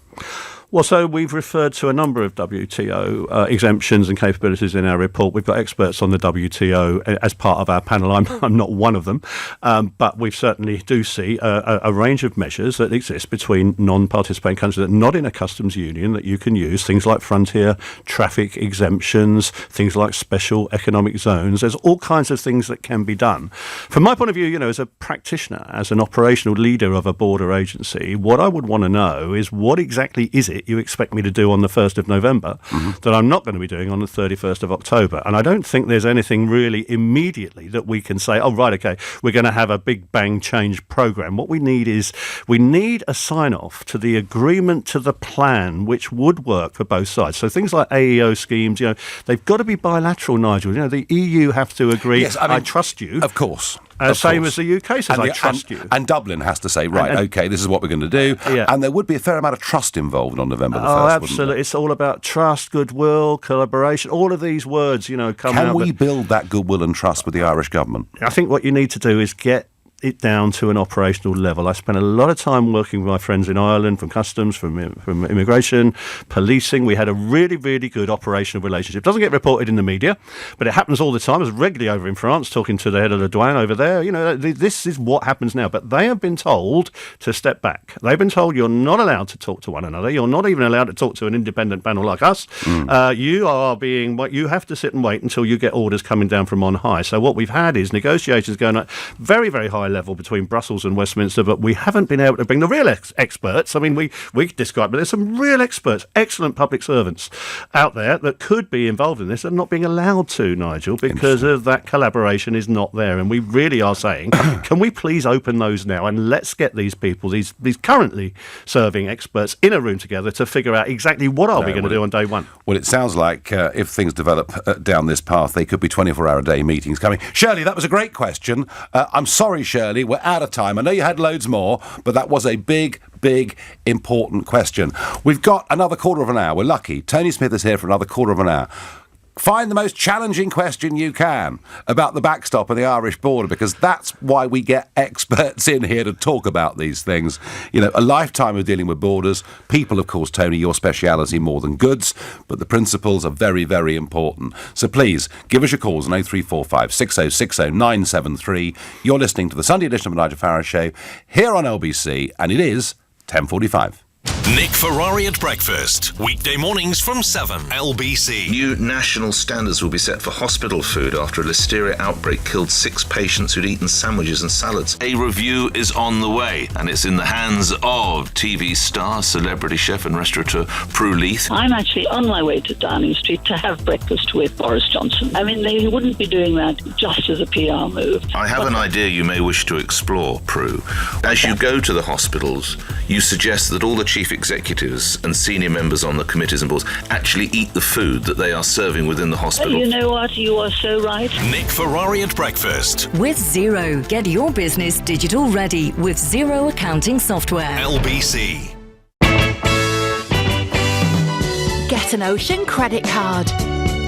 Well, so we've referred to a number of WTO exemptions and capabilities in our report. We've got experts on the WTO as part of our panel. I'm not one of them, but we certainly do see a range of measures that exist between non-participating countries that are not in a customs union that you can use, things like frontier traffic exemptions, things like special economic zones. There's all kinds of things that can be done. From my point of view, as a practitioner, as an operational leader of a border agency, what I would want to know is what exactly is it you expect me to do on the 1st of November that I'm not going to be doing on the 31st of October. And I don't think there's anything really immediately that we can say, oh, right, OK, we're going to have a big bang change programme. What we need is a sign-off to the agreement to the plan which would work for both sides. So things like AEO schemes, they've got to be bilateral, Nigel. The EU have to agree, yes, I trust you. Of course. Same as the UK says, I trust you. And Dublin has to say, right, OK, this is what we're going to do. Yeah. And there would be a fair amount of trust involved on November the 1st, Oh, absolutely. It's all about trust, goodwill, collaboration, all of these words, come out. Can we build that goodwill and trust with the Irish government? I think what you need to do is get it down to an operational level. I spent a lot of time working with my friends in Ireland, from customs, from immigration, policing. We had a really, really good operational relationship. It doesn't get reported in the media, but it happens all the time. I was regularly over in France talking to the head of the douane over there. This is what happens now. But they have been told to step back. They've been told you're not allowed to talk to one another. You're not even allowed to talk to an independent panel like us. You have to sit and wait until you get orders coming down from on high. So what we've had is negotiations going at very, very high level between Brussels and Westminster, but we haven't been able to bring the real experts. I mean, we describe it. There's some real experts, excellent public servants out there that could be involved in this and not being allowed to, Nigel, because of that collaboration is not there. And we really are saying, can we please open those now and let's get these people, these currently serving experts in a room together to figure out exactly what are we going to do on day one. Well, it sounds like if things develop down this path, they could be 24-hour-a-day meetings coming. Shirley, that was a great question. I'm sorry, Shirley, we're out of time. I know you had loads more, but that was a big, important question. We've got another quarter of an hour. We're lucky. Tony Smith is here for another quarter of an hour. Find the most challenging question you can about the backstop of the Irish border, because that's why we get experts in here to talk about these things. A lifetime of dealing with borders. People, of course, Tony, your speciality more than goods, but the principles are very, very important. So please, give us your calls on 0345 6060 973. You're listening to the Sunday edition of the Nigel Farage Show here on LBC, and it is 10:45. Nick Ferrari at breakfast. Weekday mornings from 7. LBC. New national standards will be set for hospital food after a listeria outbreak killed 6 patients who'd eaten sandwiches and salads. A review is on the way, and it's in the hands of TV star, celebrity chef and restaurateur Prue Leith. I'm actually on my way to Downing Street to have breakfast with Boris Johnson. I mean, they wouldn't be doing that just as a PR move. I have an idea you may wish to explore, Prue. As you go to the hospitals, you suggest that all the chief executives and senior members on the committees and boards actually eat the food that they are serving within the hospital. You know what? You are so right. Nick Ferrari at breakfast. With Xero, get your business digital ready with Xero accounting software. LBC. Get an Ocean credit card.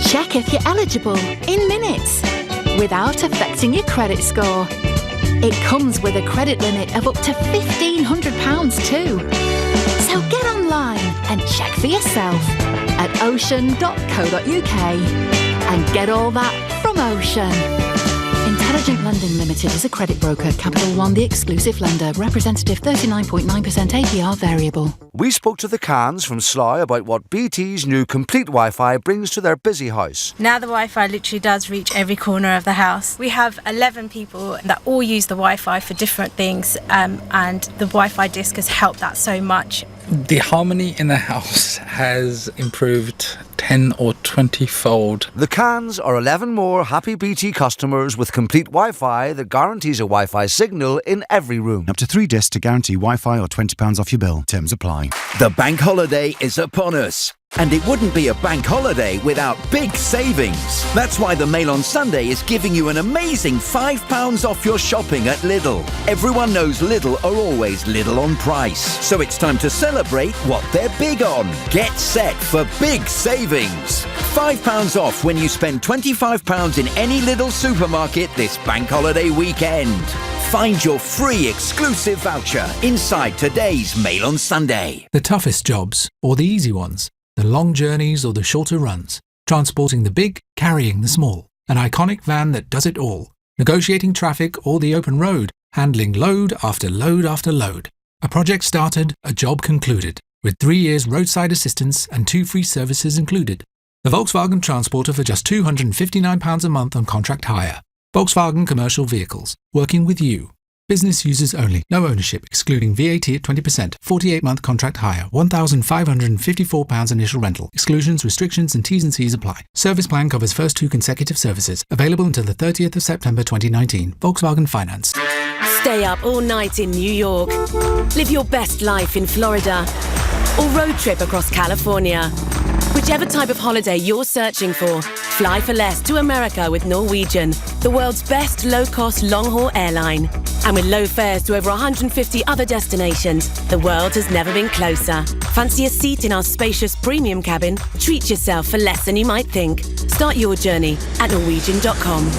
Check if you're eligible in minutes without affecting your credit score. It comes with a credit limit of up to £1,500 too. So get online and check for yourself at ocean.co.uk and get all that from Ocean. Intelligent Lending Limited is a credit broker. Capital One, the exclusive lender. Representative 39.9% APR variable. We spoke to the Cans from Sly about what BT's new complete Wi-Fi brings to their busy house. Now the Wi-Fi literally does reach every corner of the house. We have 11 people that all use the Wi-Fi for different things, and the Wi-Fi disc has helped that so much. The harmony in the house has improved 10 or 20-fold. The Cans are 11 more happy BT customers with complete Wi-Fi that guarantees a Wi-Fi signal in every room. Up to 3 discs to guarantee Wi-Fi or £20 off your bill. Terms apply. The bank holiday is upon us. And it wouldn't be a bank holiday without big savings. That's why the Mail on Sunday is giving you an amazing £5 off your shopping at Lidl. Everyone knows Lidl are always Lidl on price. So it's time to celebrate what they're big on. Get set for big savings. £5 off when you spend £25 in any Lidl supermarket this bank holiday weekend. Find your free exclusive voucher inside today's Mail on Sunday. The toughest jobs or the easy ones, the long journeys or the shorter runs, transporting the big, carrying the small, an iconic van that does it all, negotiating traffic or the open road, handling load after load after load. A project started, a job concluded, with 3 years roadside assistance and 2 free services included. The Volkswagen Transporter for just £259 a month on contract hire. Volkswagen Commercial Vehicles, working with you. Business users only, no ownership, excluding VAT at 20%, 48-month contract hire, £1,554 initial rental. Exclusions, restrictions and T's and C's apply. Service plan covers first 2 consecutive services. Available until the 30th of September 2019. Volkswagen Finance. Stay up all night in New York. Live your best life in Florida. Or road trip across California. Whichever type of holiday you're searching for, fly for less to America with Norwegian, the world's best low-cost long-haul airline. And with low fares to over 150 other destinations, the world has never been closer. Fancy a seat in our spacious premium cabin? Treat yourself for less than you might think. Start your journey at norwegian.com.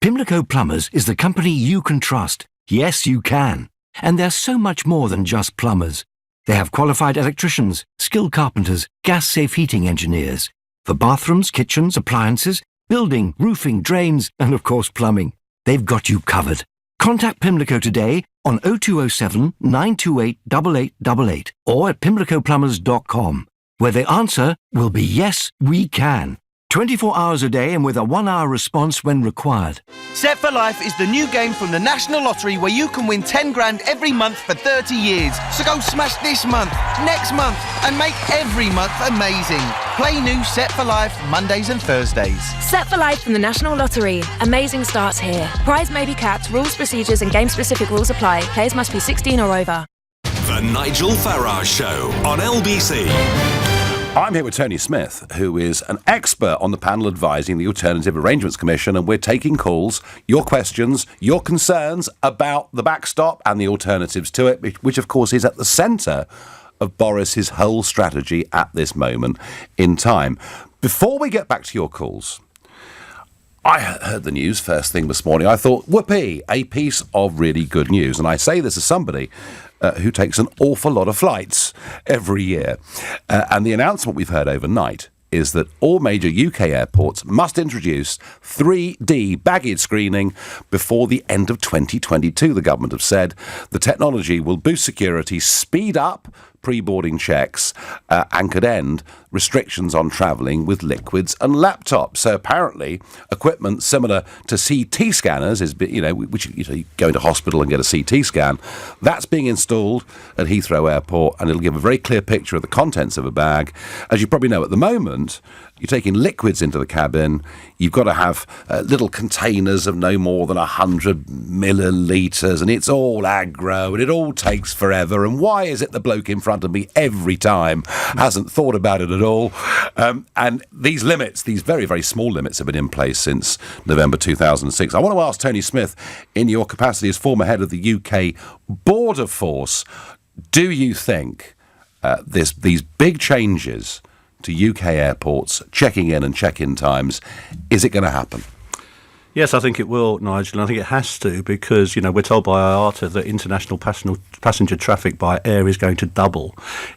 Pimlico Plumbers is the company you can trust. Yes, you can. And they're so much more than just plumbers. They have qualified electricians, skilled carpenters, gas-safe heating engineers. For bathrooms, kitchens, appliances, building, roofing, drains, and of course plumbing. They've got you covered. Contact Pimlico today on 0207 928 8888 or at pimlicoplumbers.com, where the answer will be yes, we can. 24 hours a day and with a 1-hour response when required. Set for Life is the new game from the National Lottery where you can win 10 grand every month for 30 years. So go smash this month, next month, and make every month amazing. Play new Set for Life Mondays and Thursdays. Set for Life from the National Lottery. Amazing starts here. Prize may be capped. Rules, procedures and game-specific rules apply. Players must be 16 or over. The Nigel Farage Show on LBC. I'm here with Tony Smith, who is an expert on the panel advising the Alternative Arrangements Commission, and we're taking calls, your questions, your concerns about the backstop and the alternatives to it, which of course is at the centre of Boris's whole strategy at this moment in time. Before we get back to your calls, I heard the news first thing this morning. I thought, whoopee, a piece of really good news. And I say this as somebody who takes an awful lot of flights every year. And the announcement we've heard overnight is that all major UK airports must introduce 3D baggage screening before the end of 2022, the government have said. The technology will boost security, speed up pre-boarding checks, and could end restrictions on travelling with liquids and laptops. So apparently, equipment similar to CT scanners is, which you go into hospital and get a CT scan. That's being installed at Heathrow Airport, and it'll give a very clear picture of the contents of a bag. As you probably know, at the moment, you're taking liquids into the cabin. You've got to have little containers of no more than 100 millilitres, and it's all aggro, and it all takes forever. And why is it the bloke in front of me every time hasn't thought about it at all? And these limits, these very, very small limits, have been in place since November 2006. I want to ask Tony Smith, in your capacity as former head of the UK Border Force, do you think these big changes to UK airports, checking in and check-in times, is it going to happen? Yes, I think it will, Nigel, and I think it has to, because, we're told by IATA that international passenger traffic by air is going to double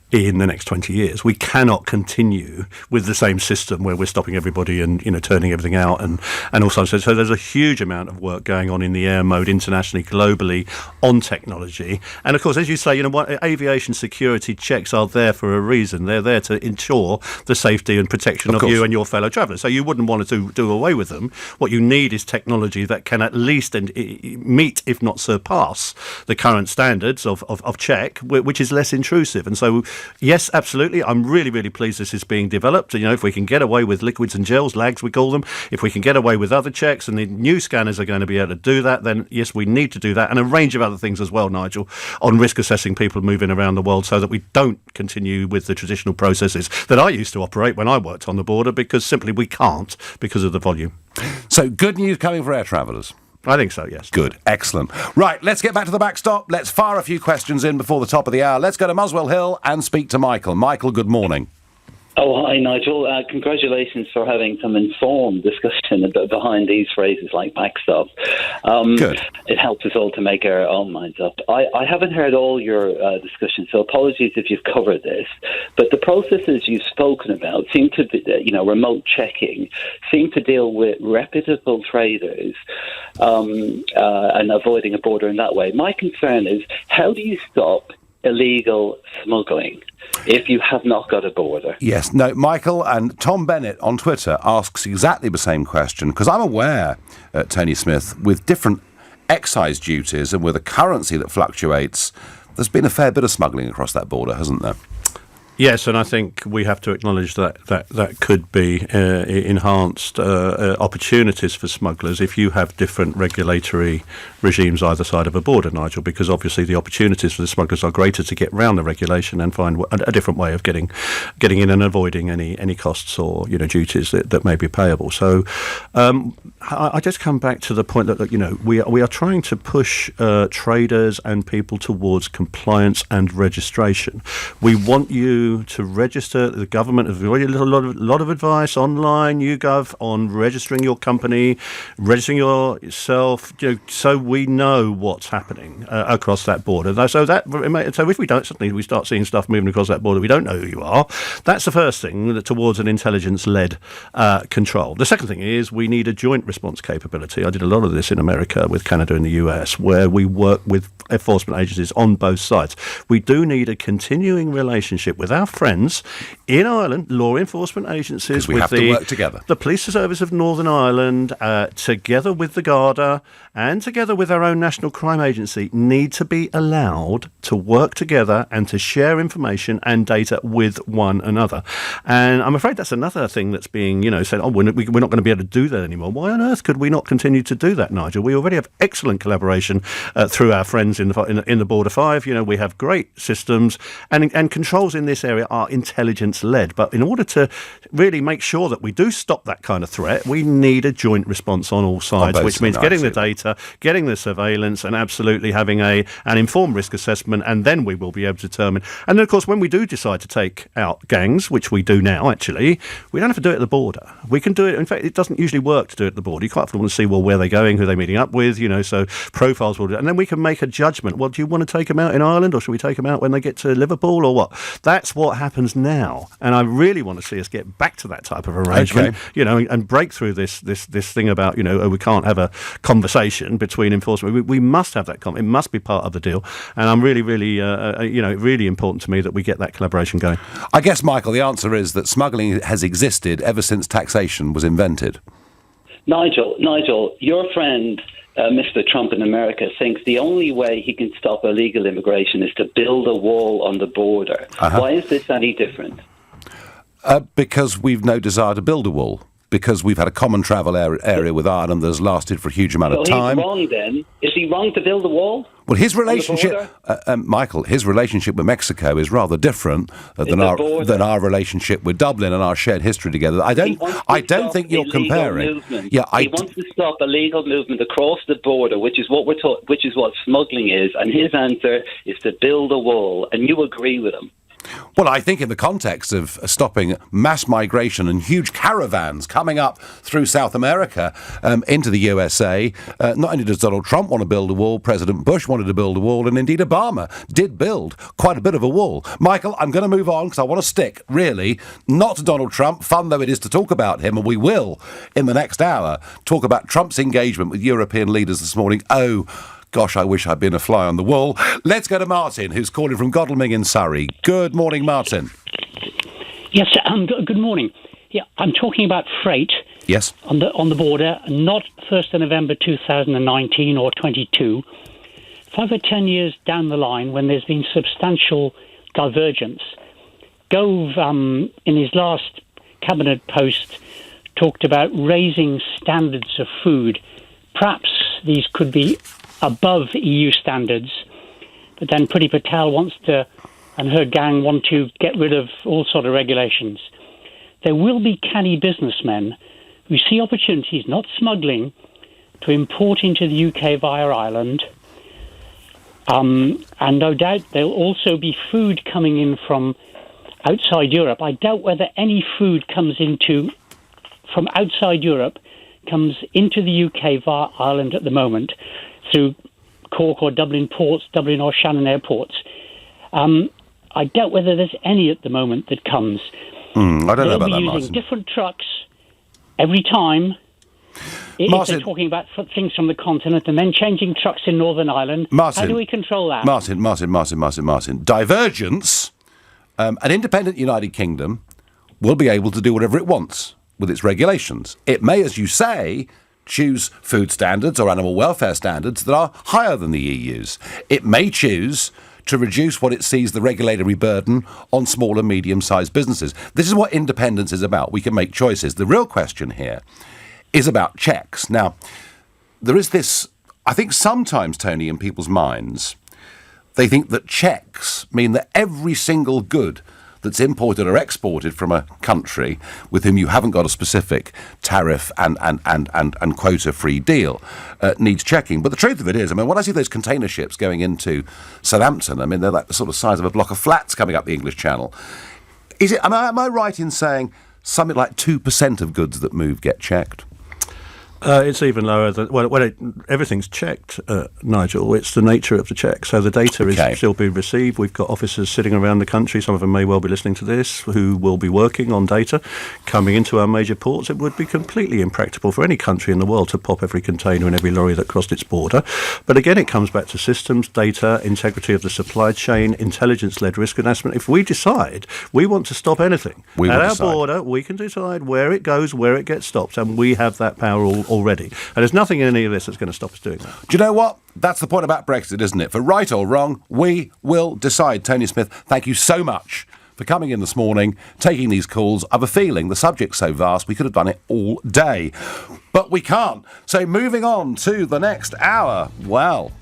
in the next 20 years. We cannot continue with the same system where we're stopping everybody and, turning everything out and also. So there's a huge amount of work going on in the air mode internationally, globally, on technology. And of course, as you say, aviation security checks are there for a reason. They're there to ensure the safety and protection of you and your fellow travellers. So you wouldn't want to do away with them. What you need is technology that can at least meet, if not surpass, the current standards of check, which is less intrusive. And so, yes, absolutely, I'm really, really pleased this is being developed. If we can get away with liquids and gels, lags we call them, if we can get away with other checks, and the new scanners are going to be able to do that, then yes, we need to do that, and a range of other things as well, Nigel, on risk assessing people moving around the world, so that we don't continue with the traditional processes that I used to operate when I worked on the border, because simply we can't, because of the volume. So good news coming for air travellers. I think so, yes. Good, excellent. Right, let's get back to the backstop. Let's fire a few questions in before the top of the hour. Let's go to Muswell Hill and speak to Michael. Michael, good morning. Oh, Hi, Nigel. Congratulations for having some informed discussion behind these phrases like backstop. Good. It helps us all to make our own minds up. I haven't heard all your discussion, so apologies if you've covered this. But the processes you've spoken about seem to be, remote checking, seem to deal with reputable traders and avoiding a border in that way. My concern is, how do you stop illegal smuggling if you have not got a border? Yes, no, Michael, and Tom Bennett on Twitter asks exactly the same question, because I'm aware, Tony Smith, with different excise duties and with a currency that fluctuates, there's been a fair bit of smuggling across that border, hasn't there? Yes, and I think we have to acknowledge that could be enhanced opportunities for smugglers if you have different regulatory regimes either side of a border, Nigel, because obviously the opportunities for the smugglers are greater to get around the regulation and find a different way of getting in and avoiding any costs or duties that may be payable. So I just come back to the point that we are trying to push traders and people towards compliance and registration. We want you to register. The government has already a lot of advice online, YouGov, on registering your company, registering yourself, so we know what's happening across that border. So if we don't, suddenly we start seeing stuff moving across that border, we don't know who you are. That's the first thing towards an intelligence-led control. The second thing is we need a joint response capability. I did a lot of this in America with Canada and the US, where we work with enforcement agencies on both sides. We do need a continuing relationship with our friends in Ireland, law enforcement agencies, we have to work together. The Police Service of Northern Ireland, together with the Garda and together with our own National Crime Agency, need to be allowed to work together and to share information and data with one another. And I'm afraid that's another thing that's being, said, we're not going to be able to do that anymore. Why on earth could we not continue to do that, Nigel? We already have excellent collaboration through our friends in the Border 5. We have great systems and controls in this area are intelligence-led. But in order to really make sure that we do stop that kind of threat, we need a joint response on all sides, which means getting the data, getting the surveillance, and absolutely having an informed risk assessment, and then we will be able to determine. And then, of course, when we do decide to take out gangs, which we do now, actually, we don't have to do it at the border. We can do it. In fact, it doesn't usually work to do it at the border. You quite often want to see, where they're going, who they're meeting up with, so profiles will do it. And then we can make a judgment. Do you want to take them out in Ireland, or should we take them out when they get to Liverpool, or what? That's what happens now. And I really want to see us get back to that type of arrangement, and break through this thing about, we can't have a conversation between enforcement. We must have that. It must be part of the deal. And I'm really, really, really important to me that we get that collaboration going. I guess, Michael, the answer is that smuggling has existed ever since taxation was invented. Nigel, your friend, Mr. Trump in America, thinks the only way he can stop illegal immigration is to build a wall on the border. Why is this any different? Because we've no desire to build a wall. Because we've had a common travel area with Ireland that's lasted for a huge amount of time. He's wrong then. Is he wrong to build a wall? Well, his relationship, Michael, his relationship with Mexico is rather different than our relationship with Dublin and our shared history together. I don't think you're comparing. Movement. Yeah, he wants to stop illegal movement across the border, which is what smuggling is. And his answer is to build a wall. And you agree with him. Well, I think in the context of stopping mass migration and huge caravans coming up through South America into the USA, not only does Donald Trump want to build a wall, President Bush wanted to build a wall, and indeed Obama did build quite a bit of a wall. Michael, I'm going to move on because I want to stick, really, not to Donald Trump, fun though it is to talk about him, and we will, in the next hour, talk about Trump's engagement with European leaders this morning. Gosh, I wish I'd been a fly on the wall. Let's go to Martin, who's calling from Godalming in Surrey. Good morning, Martin. Yes, good morning. Yeah, I'm talking about freight. Yes. On the border, not 1st of November 2019 or 22. 5 or 10 years down the line, when there's been substantial divergence, Gove, in his last cabinet post, talked about raising standards of food. Perhaps these could be above EU standards, but then Priti Patel and her gang want to get rid of all sort of regulations. There will be canny businessmen who see opportunities, not smuggling, to import into the UK via Ireland. And no doubt there'll also be food coming in from outside Europe, I doubt whether any food from outside Europe comes into the UK via Ireland at the moment through Cork or Dublin ports, Dublin or Shannon airports. I doubt whether there's any at the moment that comes. I don't know about that, They'll be using Martin. different trucks every time. If Martin, they're talking about things from the continent and then changing trucks in Northern Ireland, Martin, how do we control that? Martin. Divergence, an independent United Kingdom will be able to do whatever it wants with its regulations. It may, as you say, choose food standards or animal welfare standards that are higher than the EU's. It may choose to reduce what it sees the regulatory burden on small and medium-sized businesses. This is what independence is about. We can make choices. The real question here is about checks. Now, there is this, I think sometimes, Tony, in people's minds, they think that checks mean that every single good that's imported or exported from a country with whom you haven't got a specific tariff and quota-free deal needs checking. But the truth of it is, I mean, when I see those container ships going into Southampton, I mean, they're like the sort of size of a block of flats coming up the English Channel. Am I right in saying something like 2% of goods that move get checked? It's even lower than everything's checked, Nigel. It's the nature of the check. So the data is still being received. We've got officers sitting around the country. Some of them may well be listening to this, who will be working on data coming into our major ports. It would be completely impractical for any country in the world to pop every container and every lorry that crossed its border. But again, it comes back to systems, data, integrity of the supply chain, intelligence-led risk assessment. If we decide we want to stop anything at our border, we can decide where it goes, where it gets stopped, and we have that power already. And there's nothing in any of this that's going to stop us doing that. Do you know what? That's the point about Brexit, isn't it? For right or wrong, we will decide. Tony Smith, thank you so much for coming in this morning, taking these calls. I have a feeling the subject's so vast we could have done it all day. But we can't. So moving on to the next hour. Well,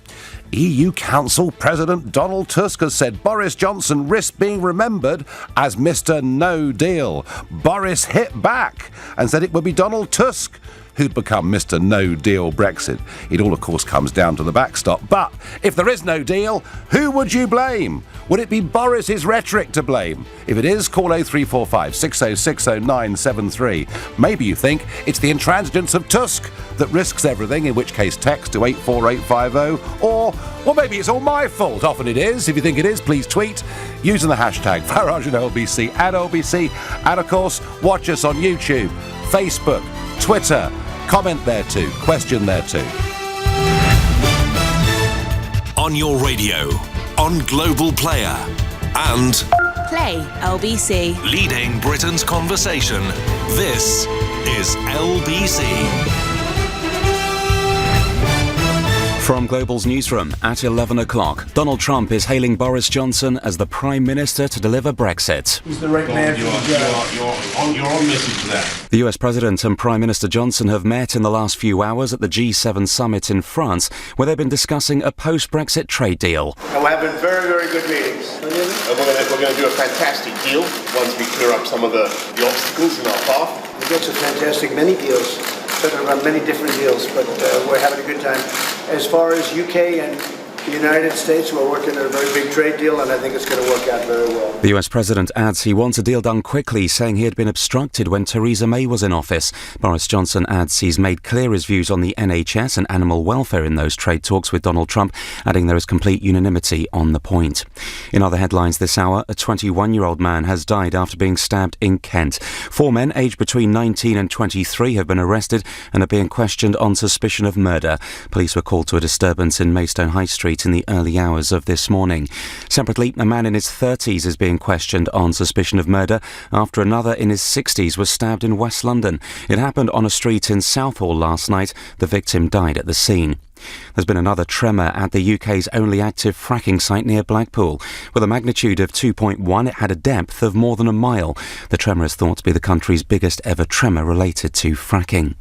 EU Council President Donald Tusk has said Boris Johnson risks being remembered as Mr. No Deal. Boris hit back and said it would be Donald Tusk who'd become Mr. No Deal Brexit. It all, of course, comes down to the backstop. But if there is no deal, who would you blame? Would it be Boris's rhetoric to blame? If it is, call 0345 6060973. Maybe you think it's the intransigence of Tusk that risks everything, in which case text to 84850. Or, well, maybe it's all my fault. Often it is. If you think it is, please tweet using the hashtag Farage and LBC at LBC. And, of course, watch us on YouTube, Facebook, Twitter. Comment there too. Question there too. On your radio, on Global Player, and Play LBC. leading Britain's conversation. This is LBC. From Global's newsroom at 11 o'clock, Donald Trump is hailing Boris Johnson as the Prime Minister to deliver Brexit. He's the right man for the job. You're on message to that. The US President and Prime Minister Johnson have met in the last few hours at the G7 summit in France, where they've been discussing a post-Brexit trade deal. And we're having very, very good meetings. We're going to do a fantastic deal once we clear up some of the obstacles in our path. We get some fantastic many deals. Talking about many different deals, but we're having a good time. As far as UK and the United States, we're working on a very big trade deal, and I think it's going to work out very well. The US President adds he wants a deal done quickly, saying he had been obstructed when Theresa May was in office. Boris Johnson adds he's made clear his views on the NHS and animal welfare in those trade talks with Donald Trump, adding there is complete unanimity on the point. In other headlines this hour, a 21-year-old man has died after being stabbed in Kent. 4 men aged between 19 and 23 have been arrested and are being questioned on suspicion of murder. Police were called to a disturbance in Maidstone High Street in the early hours of this morning. Separately, a man in his 30s is being questioned on suspicion of murder after another in his 60s was stabbed in West London. It happened on a street in Southall last night. The victim died at the scene. There's been another tremor at the UK's only active fracking site near Blackpool. With a magnitude of 2.1, it had a depth of more than a mile. The tremor is thought to be the country's biggest ever tremor related to fracking.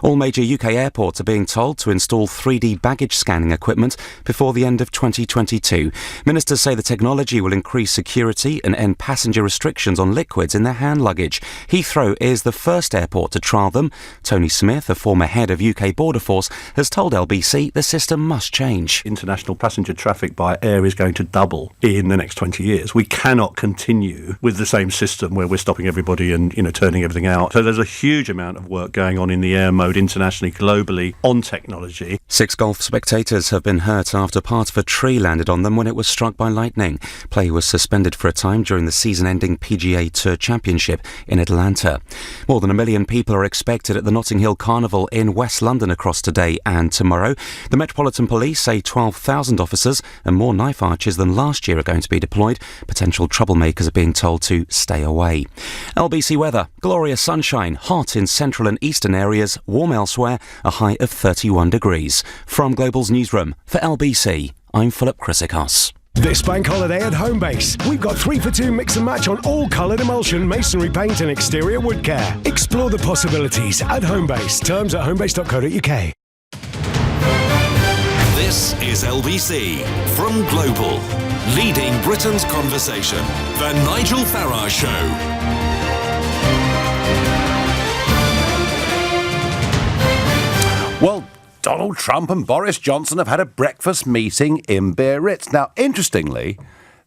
All major UK airports are being told to install 3D baggage scanning equipment before the end of 2022. Ministers say the technology will increase security and end passenger restrictions on liquids in their hand luggage. Heathrow is the first airport to trial them. Tony Smith, a former head of UK Border Force, has told LBC LBC, the system must change. International passenger traffic by air is going to double in the next 20 years. We cannot continue with the same system where we're stopping everybody and, turning everything out. So there's a huge amount of work going on in the air mode internationally, globally, on technology. 6 golf spectators have been hurt after part of a tree landed on them when it was struck by lightning. Play was suspended for a time during the season-ending PGA Tour Championship in Atlanta. More than 1 million people are expected at the Notting Hill Carnival in West London across today and tomorrow. The Metropolitan Police say 12,000 officers and more knife archers than last year are going to be deployed. Potential troublemakers are being told to stay away. LBC weather, glorious sunshine, hot in central and eastern areas, warm elsewhere, a high of 31 degrees. From Global's newsroom, for LBC, I'm Philip Chrysikos. This bank holiday at Homebase, we've got 3 for 2 mix and match on all coloured emulsion, masonry paint and exterior wood care. Explore the possibilities at Homebase. Terms at homebase.co.uk. This is LBC from Global, leading Britain's conversation. The Nigel Farage Show. Well, Donald Trump and Boris Johnson have had a breakfast meeting in Biarritz. Now, interestingly,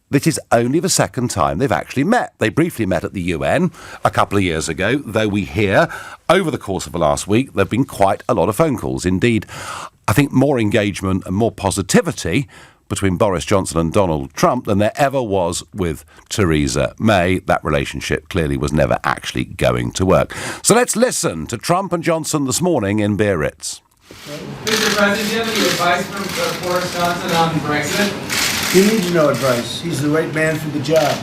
this is only the second time they've actually met. They briefly met at the UN a couple of years ago, though we hear over the course of the last week there have been quite a lot of phone calls. Indeed, I think more engagement and more positivity between Boris Johnson and Donald Trump than there ever was with Theresa May. That relationship clearly was never actually going to work. So let's listen to Trump and Johnson this morning in Biarritz. Mr. President, do you have any advice from Boris Johnson on Brexit? He needs no advice. He's the right man for the job.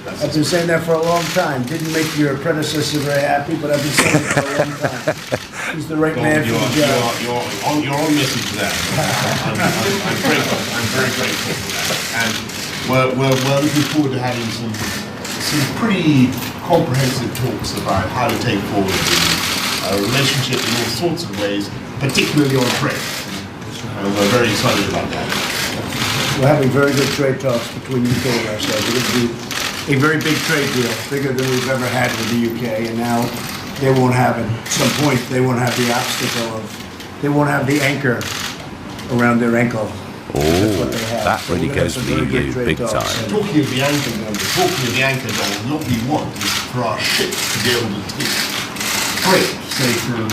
I've been saying that for a long time. Didn't make your predecessor very happy, but I've been saying it for a long time. He's the right man for the job. You're on message there. I'm grateful. I'm very grateful for that. And we're looking forward to having some pretty comprehensive talks about how to take forward the relationship in all sorts of ways, particularly on trade. And we're very excited about that. We're having very good trade talks between UK and ourselves. It would be a very big trade deal, bigger than we've ever had with the UK, and now they won't have, at some point, they won't have the obstacle of, they won't have the anchor around their ankle. Oh, that really goes for the EU big time. Talking of the anchor, Donald, what we want is for our ships to be able to take freight, say from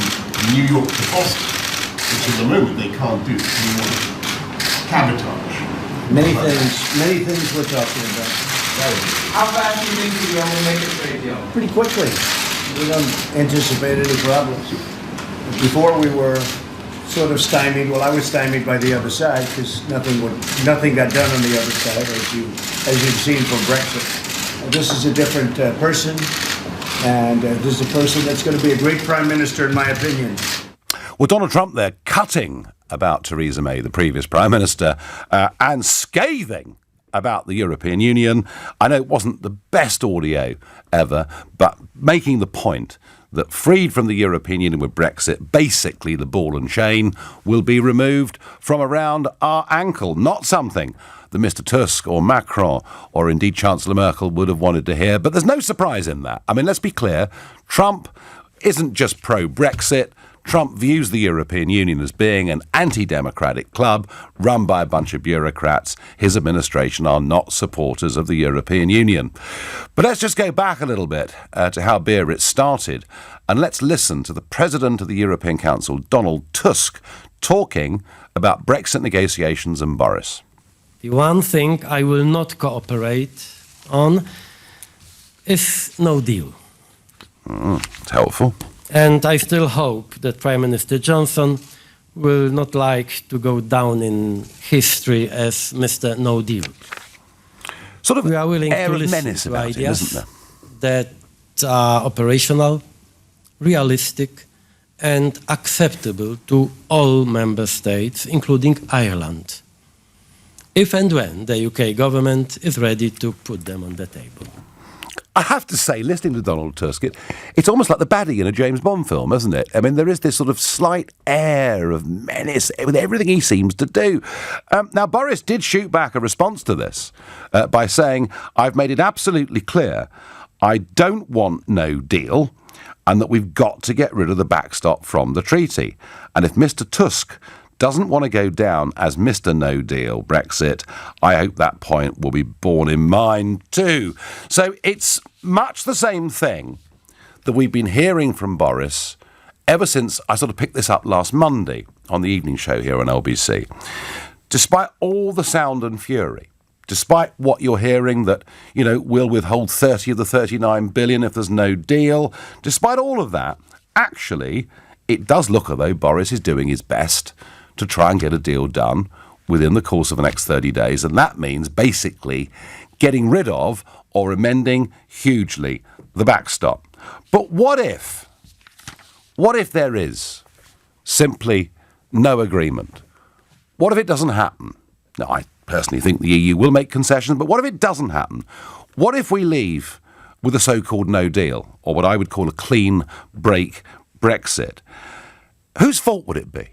New York to Boston, which at the moment they can't do. We want cabotage. Many things we're talking about. How fast do you think you'll be able to make a trade deal? Pretty quickly. We don't anticipate any problems. Before we were sort of stymied. Well, I was stymied by the other side because nothing got done on the other side, as you've seen from Brexit. This is a different person, and this is a person that's going to be a great prime minister, in my opinion. Well, Donald Trump there cutting about Theresa May, the previous prime minister, and scathing about the European Union. I know it wasn't the best audio ever, but making the point that freed from the European Union with Brexit, basically the ball and chain will be removed from around our ankle. Not something that Mr. Tusk or Macron or indeed Chancellor Merkel would have wanted to hear. But there's no surprise in that. I mean, let's be clear. Trump isn't just pro-Brexit. Trump views the European Union as being an anti-democratic club run by a bunch of bureaucrats. His administration are not supporters of the European Union. But let's just go back a little bit to how Biarritz started, and let's listen to the President of the European Council, Donald Tusk, talking about Brexit negotiations and Boris. The one thing I will not cooperate on is no deal. It's helpful. And I still hope that Prime Minister Johnson will not like to go down in history as Mr. No Deal. Sort of we are willing air to of listen menace to about it, ideas isn't there? that are operational, realistic, and acceptable to all member states, including Ireland, if and when the UK government is ready to put them on the table. I have to say, listening to Donald Tusk, it's almost like the baddie in a James Bond film, isn't it? I mean, there is this sort of slight air of menace with everything he seems to do. Now, Boris did shoot back a response to this by saying, I've made it absolutely clear I don't want no deal and that we've got to get rid of the backstop from the treaty. And if Mr. Tusk doesn't want to go down as Mr. No Deal Brexit, I hope that point will be borne in mind too. So it's much the same thing that we've been hearing from Boris ever since I sort of picked this up last Monday on the evening show here on LBC. Despite all the sound and fury, despite what you're hearing that, we'll withhold 30 of the 39 billion if there's no deal, despite all of that, actually, it does look as though Boris is doing his best to try and get a deal done within the course of the next 30 days. And that means basically getting rid of or amending hugely the backstop. But what if there is simply no agreement? What if it doesn't happen? Now, I personally think the EU will make concessions, but what if it doesn't happen? What if we leave with a so-called no deal, or what I would call a clean break Brexit? Whose fault would it be?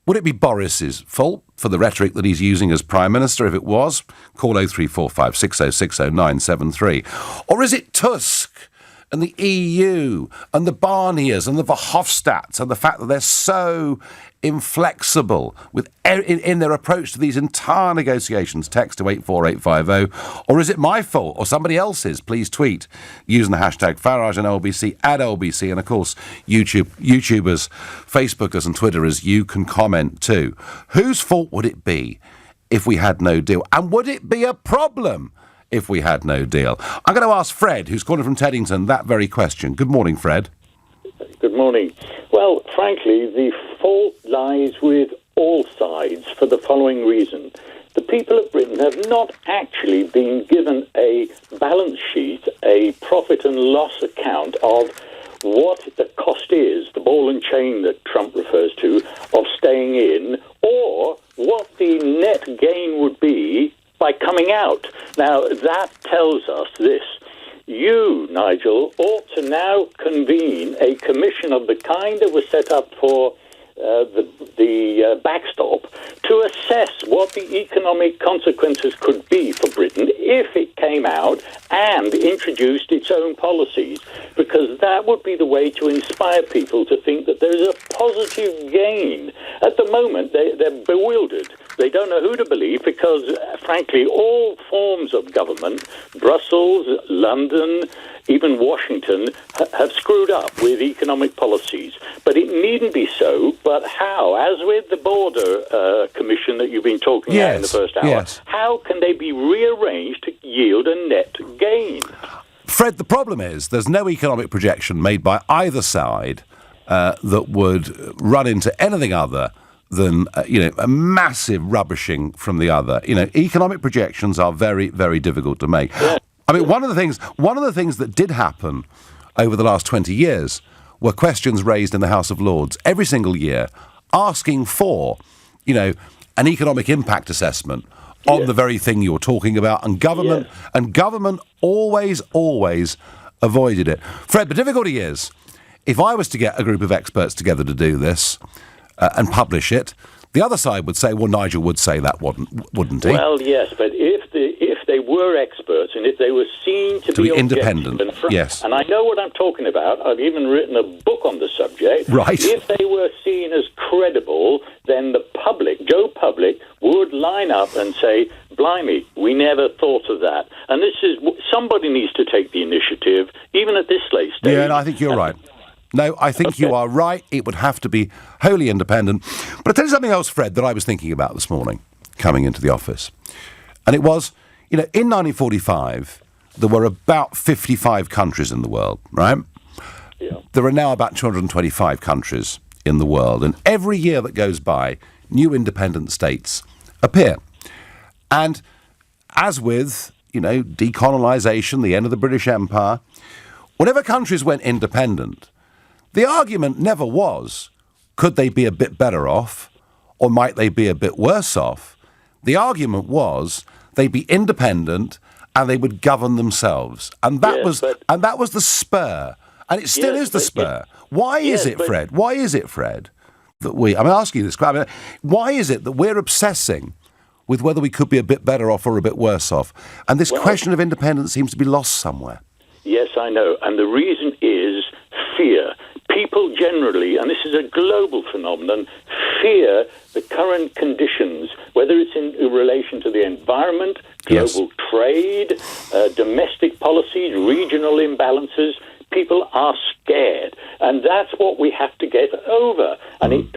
Would it be Boris's fault for the rhetoric that he's using as Prime Minister? If it was, call 0345 6060 973. Or is it Tusk and the EU and the Barniers and the Verhofstadts and the fact that they're so inflexible in their approach to these entire negotiations? Text to 84850. Or is it my fault or somebody else's? Please tweet using the hashtag Farage and LBC at LBC. And of course, YouTubers, Facebookers and Twitterers, you can comment too. Whose fault would it be if we had no deal? And would it be a problem if we had no deal? I'm going to ask Fred, who's calling from Teddington, that very question. Good morning, Fred. Good morning. Well, frankly, the fault lies with all sides for the following reason. The people of Britain have not actually been given a balance sheet, a profit and loss account of what the cost is, the ball and chain that Trump refers to, of staying in, or what the net gain would be by coming out. Now, that tells us this. You, Nigel, ought to now convene a commission of the kind that was set up for the backstop to assess what the economic consequences could be for Britain if it came out and introduced its own policies, because that would be the way to inspire people to think that there is a positive gain. At the moment, they're bewildered. They don't know who to believe because, frankly, all forms of government, Brussels, London, even Washington, have screwed up with economic policies. But it needn't be so. But how? As with the border commission that you've been talking about in the first hour, how can they be rearranged to yield a net gain? Fred, the problem is there's no economic projection made by either side that would run into anything other than a massive rubbishing from the other. Economic projections are very, very difficult to make. Yeah. I mean, one of the things that did happen over the last 20 years were questions raised in the House of Lords every single year, asking for, an economic impact assessment on the very thing you're talking about, and government always avoided it. Fred, the difficulty is, if I was to get a group of experts together to do this and publish it, the other side would say, well, Nigel would say that, wouldn't he? Well, yes, but if they were experts and if they were seen to be independent, yes. And I know what I'm talking about. I've even written a book on the subject. Right. If they were seen as credible, then the public, Joe Public, would line up and say, blimey, we never thought of that. And somebody needs to take the initiative, even at this late stage. Yeah, and I think you're right. No, I think you are right. It would have to be wholly independent. But I'll tell you something else, Fred, that I was thinking about this morning, coming into the office. And it was, in 1945, there were about 55 countries in the world, right? Yeah. There are now about 225 countries in the world. And every year that goes by, new independent states appear. And as with, decolonisation, the end of the British Empire, whenever countries went independent, the argument never was, could they be a bit better off or might they be a bit worse off? The argument was they'd be independent and they would govern themselves. And that was the spur. And it still is the spur. Why is it, Fred? Why is it, Fred, that I'm asking you this question. Why is it that we're obsessing with whether we could be a bit better off or a bit worse off? And this question of independence seems to be lost somewhere. Yes, I know. And the reason is fear. People generally, and this is a global phenomenon, fear the current conditions, whether it's in relation to the environment, global trade, domestic policies, regional imbalances. People are scared, and that's what we have to get over. And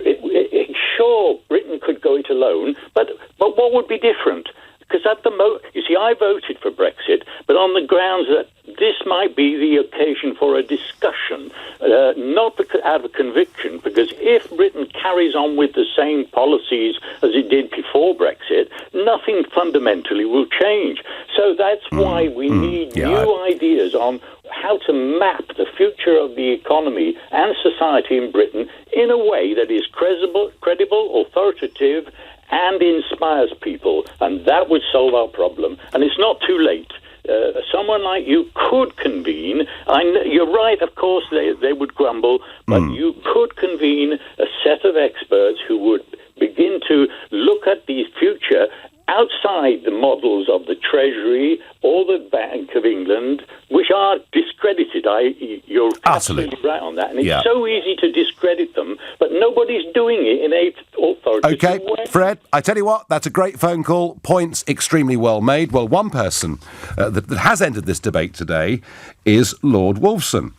sure, Britain could go it alone, but what would be different? Because at the moment, you see, I voted for Brexit, but on the grounds that this might be the occasion for a discussion, not out of conviction, because if Britain carries on with the same policies as it did before Brexit, nothing fundamentally will change. So that's why we need new ideas on how to map the future of the economy and society in Britain in a way that is credible, authoritative, and inspires people, and that would solve our problem. And it's not too late. Someone like you could convene. You're right, of course, they would grumble, but you could convene a set of experts who would begin to look at the future outside the models of the Treasury or the Bank of England, which are discredited. You're absolutely right on that. And it's so easy to discredit them, but nobody's doing it in a authoritative way. Okay, Fred, I tell you what, that's a great phone call. Points extremely well made. Well, one person that has entered this debate today is Lord Wolfson.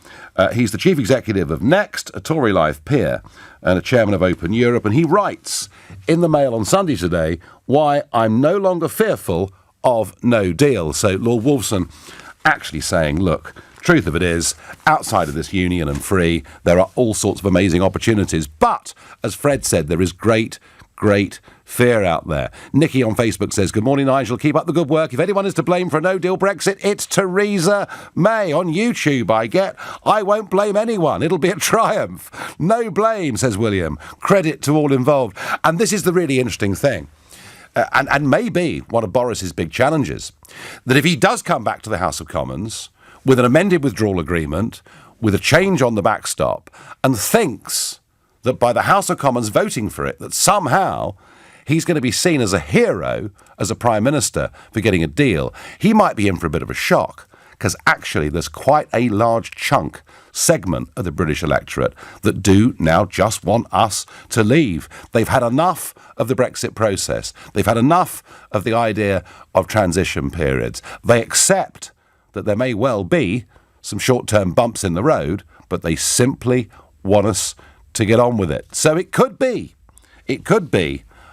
He's the chief executive of Next, a Tory Life peer, and a chairman of Open Europe, and he writes in the Mail on Sunday today why I'm no longer fearful of no deal. So Lord Wolfson actually saying, look, truth of it is, outside of this union and free, there are all sorts of amazing opportunities. But, as Fred said, there is great fear out there. Nikki on Facebook says, good morning, Nigel. Keep up the good work. If anyone is to blame for a no-deal Brexit, it's Theresa May. On YouTube, I won't blame anyone. It'll be a triumph. No blame, says William. Credit to all involved. And this is the really interesting thing. And maybe one of Boris's big challenges, that if he does come back to the House of Commons with an amended withdrawal agreement, with a change on the backstop, and thinks that by the House of Commons voting for it, that somehow he's going to be seen as a hero, as a Prime Minister, for getting a deal, he might be in for a bit of a shock, because actually there's quite a large segment of the British electorate that do now just want us to leave. They've had enough of the Brexit process. They've had enough of the idea of transition periods. They accept that there may well be some short-term bumps in the road, but they simply want us to get on with it. So it could be,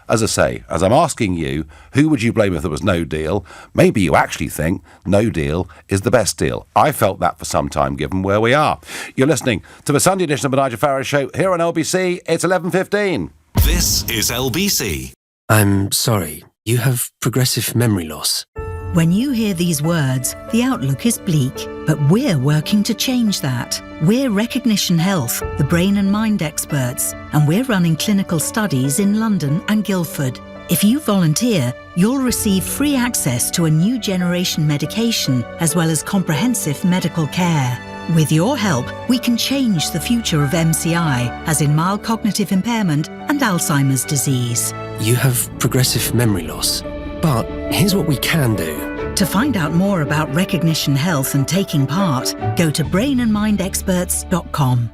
as I say, as I'm asking you, who would you blame if there was no deal? Maybe you actually think no deal is the best deal. I felt that for some time, given where we are. You're listening to the Sunday edition of the Nigel Farage Show here on LBC. It's 11:15. This is LBC. I'm sorry, you have progressive memory loss. When you hear these words, the outlook is bleak, but we're working to change that. We're Recognition Health, the brain and mind experts, and we're running clinical studies in London and Guildford. If you volunteer, you'll receive free access to a new generation medication, as well as comprehensive medical care. With your help, we can change the future of MCI, as in mild cognitive impairment and Alzheimer's disease. You have progressive memory loss. But here's what we can do. To find out more about Recognition Health and taking part, go to brainandmindexperts.com.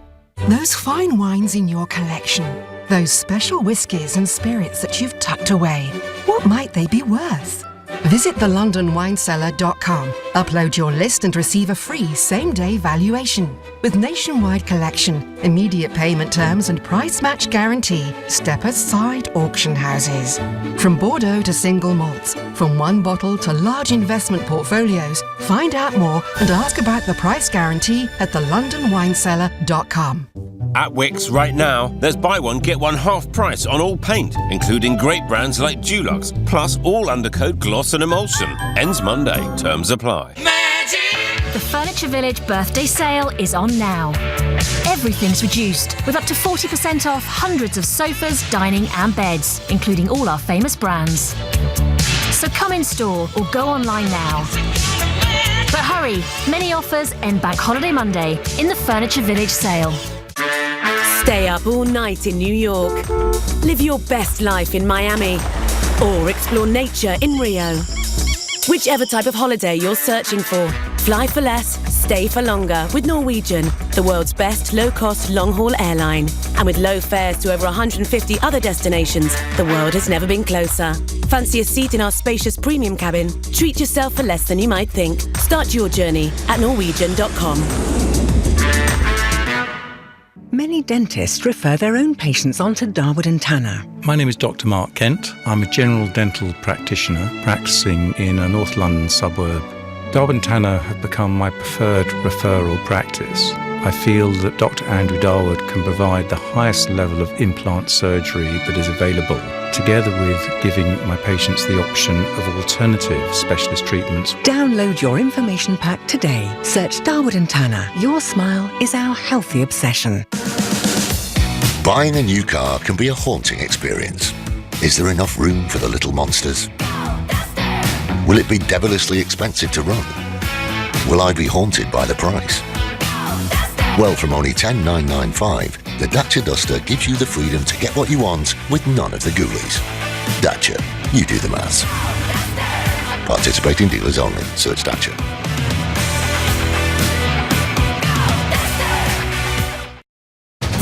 Those fine wines in your collection, those special whiskies and spirits that you've tucked away, what might they be worth? Visit thelondonwinecellar.com, upload your list and receive a free same-day valuation. With nationwide collection, immediate payment terms and price match guarantee, step aside auction houses. From Bordeaux to single malts, from one bottle to large investment portfolios, find out more and ask about the price guarantee at thelondonwinecellar.com. At Wickes right now, there's buy one, get one half price on all paint, including great brands like Dulux, plus all undercoat gloss and emulsion. Ends Monday. Terms apply. The Furniture Village birthday sale is on now. Everything's reduced, with up to 40% off hundreds of sofas, dining and beds, including all our famous brands. So come in store or go online now. But hurry, many offers end Bank Holiday Monday in the Furniture Village sale. Stay up all night in New York. Live your best life in Miami. Or explore nature in Rio. Whichever type of holiday you're searching for, fly for less, Stay for longer with Norwegian, the world's best low-cost long-haul airline. And with low fares to over 150 other destinations, the world has never been closer. Fancy a seat in our spacious premium cabin? Treat yourself for less than you might think. Start your journey at norwegian.com. Many dentists refer their own patients on to Darwood and Tanner. My name is Dr. Mark Kent. I'm a general dental practitioner practicing in a North London suburb. Darwood and Tanner have become my preferred referral practice. I feel that Dr. Andrew Darwood can provide the highest level of implant surgery that is available, together with giving my patients the option of alternative specialist treatments. Download your information pack today. Search Darwood and Tanner. Your smile is our healthy obsession. Buying a new car can be a haunting experience. Is there enough room for the little monsters? Will it be devilishly expensive to run? Will I be haunted by the price? Well, from only $10,995, the Dacia Duster gives you the freedom to get what you want with none of the ghoulies. Dacia, you do the maths. Participating dealers only. Search Dacia.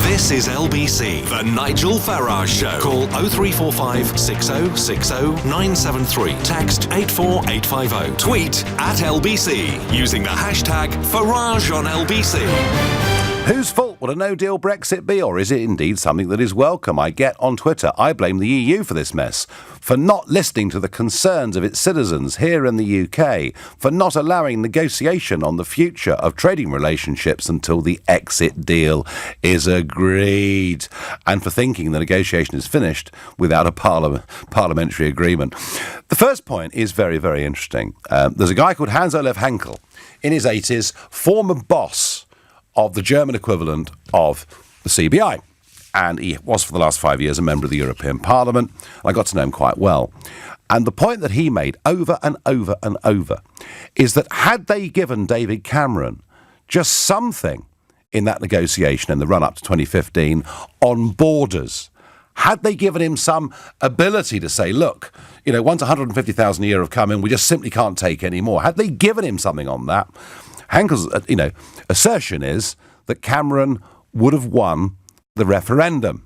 This is LBC, the Nigel Farage Show. Call 0345 6060 973. Text 84850. Tweet at LBC using the hashtag Farage on LBC. Whose fault would a no-deal Brexit be, or is it indeed something that is welcome? I get on Twitter, I blame the EU for this mess, for not listening to the concerns of its citizens here in the UK, for not allowing negotiation on the future of trading relationships until the exit deal is agreed, and for thinking the negotiation is finished without a parliamentary agreement. The first point is very, very interesting. There's a guy called Hans-Olaf Henkel, in his 80s, former boss of the German equivalent of the CBI. And he was for the last 5 years a member of the European Parliament. I got to know him quite well. And the point that he made over and over and over is that had they given David Cameron just something in that negotiation in the run-up to 2015 on borders, had they given him some ability to say, look, you know, once 150,000 a year have come in, we just simply can't take any more. Had they given him something on that, Henkel's, assertion is that Cameron would have won the referendum.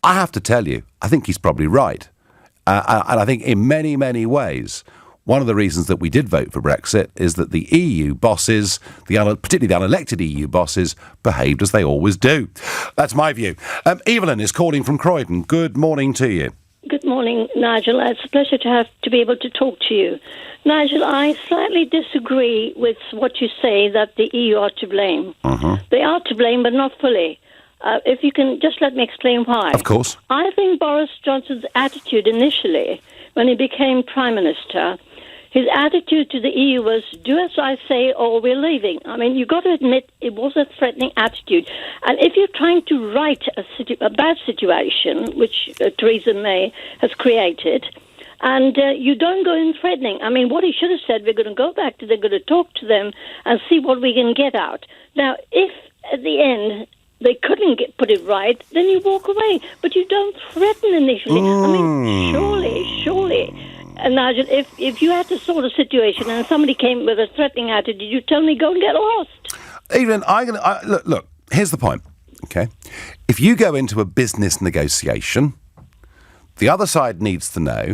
I have to tell you, I think he's probably right. And I think in many, many ways, one of the reasons that we did vote for Brexit is that the EU bosses, particularly the unelected EU bosses, behaved as they always do. That's my view. Evelyn is calling from Croydon. Good morning to you. Good morning, Nigel. It's a pleasure to be able to talk to you. Nigel, I slightly disagree with what you say that the EU are to blame. They are to blame, but not fully. If you can just let me explain why. Of course. I think Boris Johnson's attitude initially, when he became Prime Minister, his attitude to the EU was, do as I say or we're leaving. I mean, you've got to admit it was a threatening attitude. And if you're trying to right a bad situation, which Theresa May has created, and you don't go in threatening. I mean, what he should have said, we're going to go back to them, going to talk to them and see what we can get out. Now, if at the end they couldn't put it right, then you walk away. But you don't threaten initially. I mean, surely. And Nigel, if you had to sort of situation and somebody came with a threatening attitude, you tell me go and get lost. Evelyn, look, here's the point, okay? If you go into a business negotiation, the other side needs to know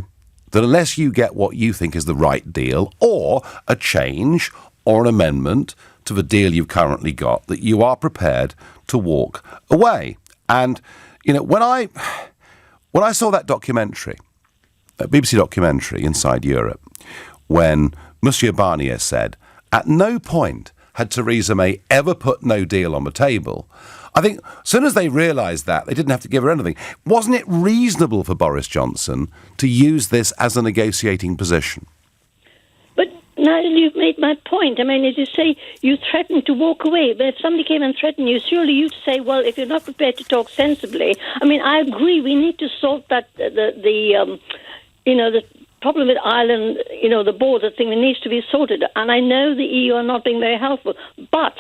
that unless you get what you think is the right deal or a change or an amendment to the deal you've currently got, that you are prepared to walk away. And, you know, when I saw that documentary, a BBC documentary, Inside Europe, when Monsieur Barnier said, at no point had Theresa May ever put no deal on the table, I think as soon as they realised that, they didn't have to give her anything. Wasn't it reasonable for Boris Johnson to use this as a negotiating position? But, Nigel, you've made my point. I mean, as you say, you threatened to walk away. But if somebody came and threatened you, surely you'd say, well, if you're not prepared to talk sensibly. I mean, I agree, we need to sort that, the problem with Ireland, the border thing, it needs to be sorted. And I know the EU are not being very helpful. But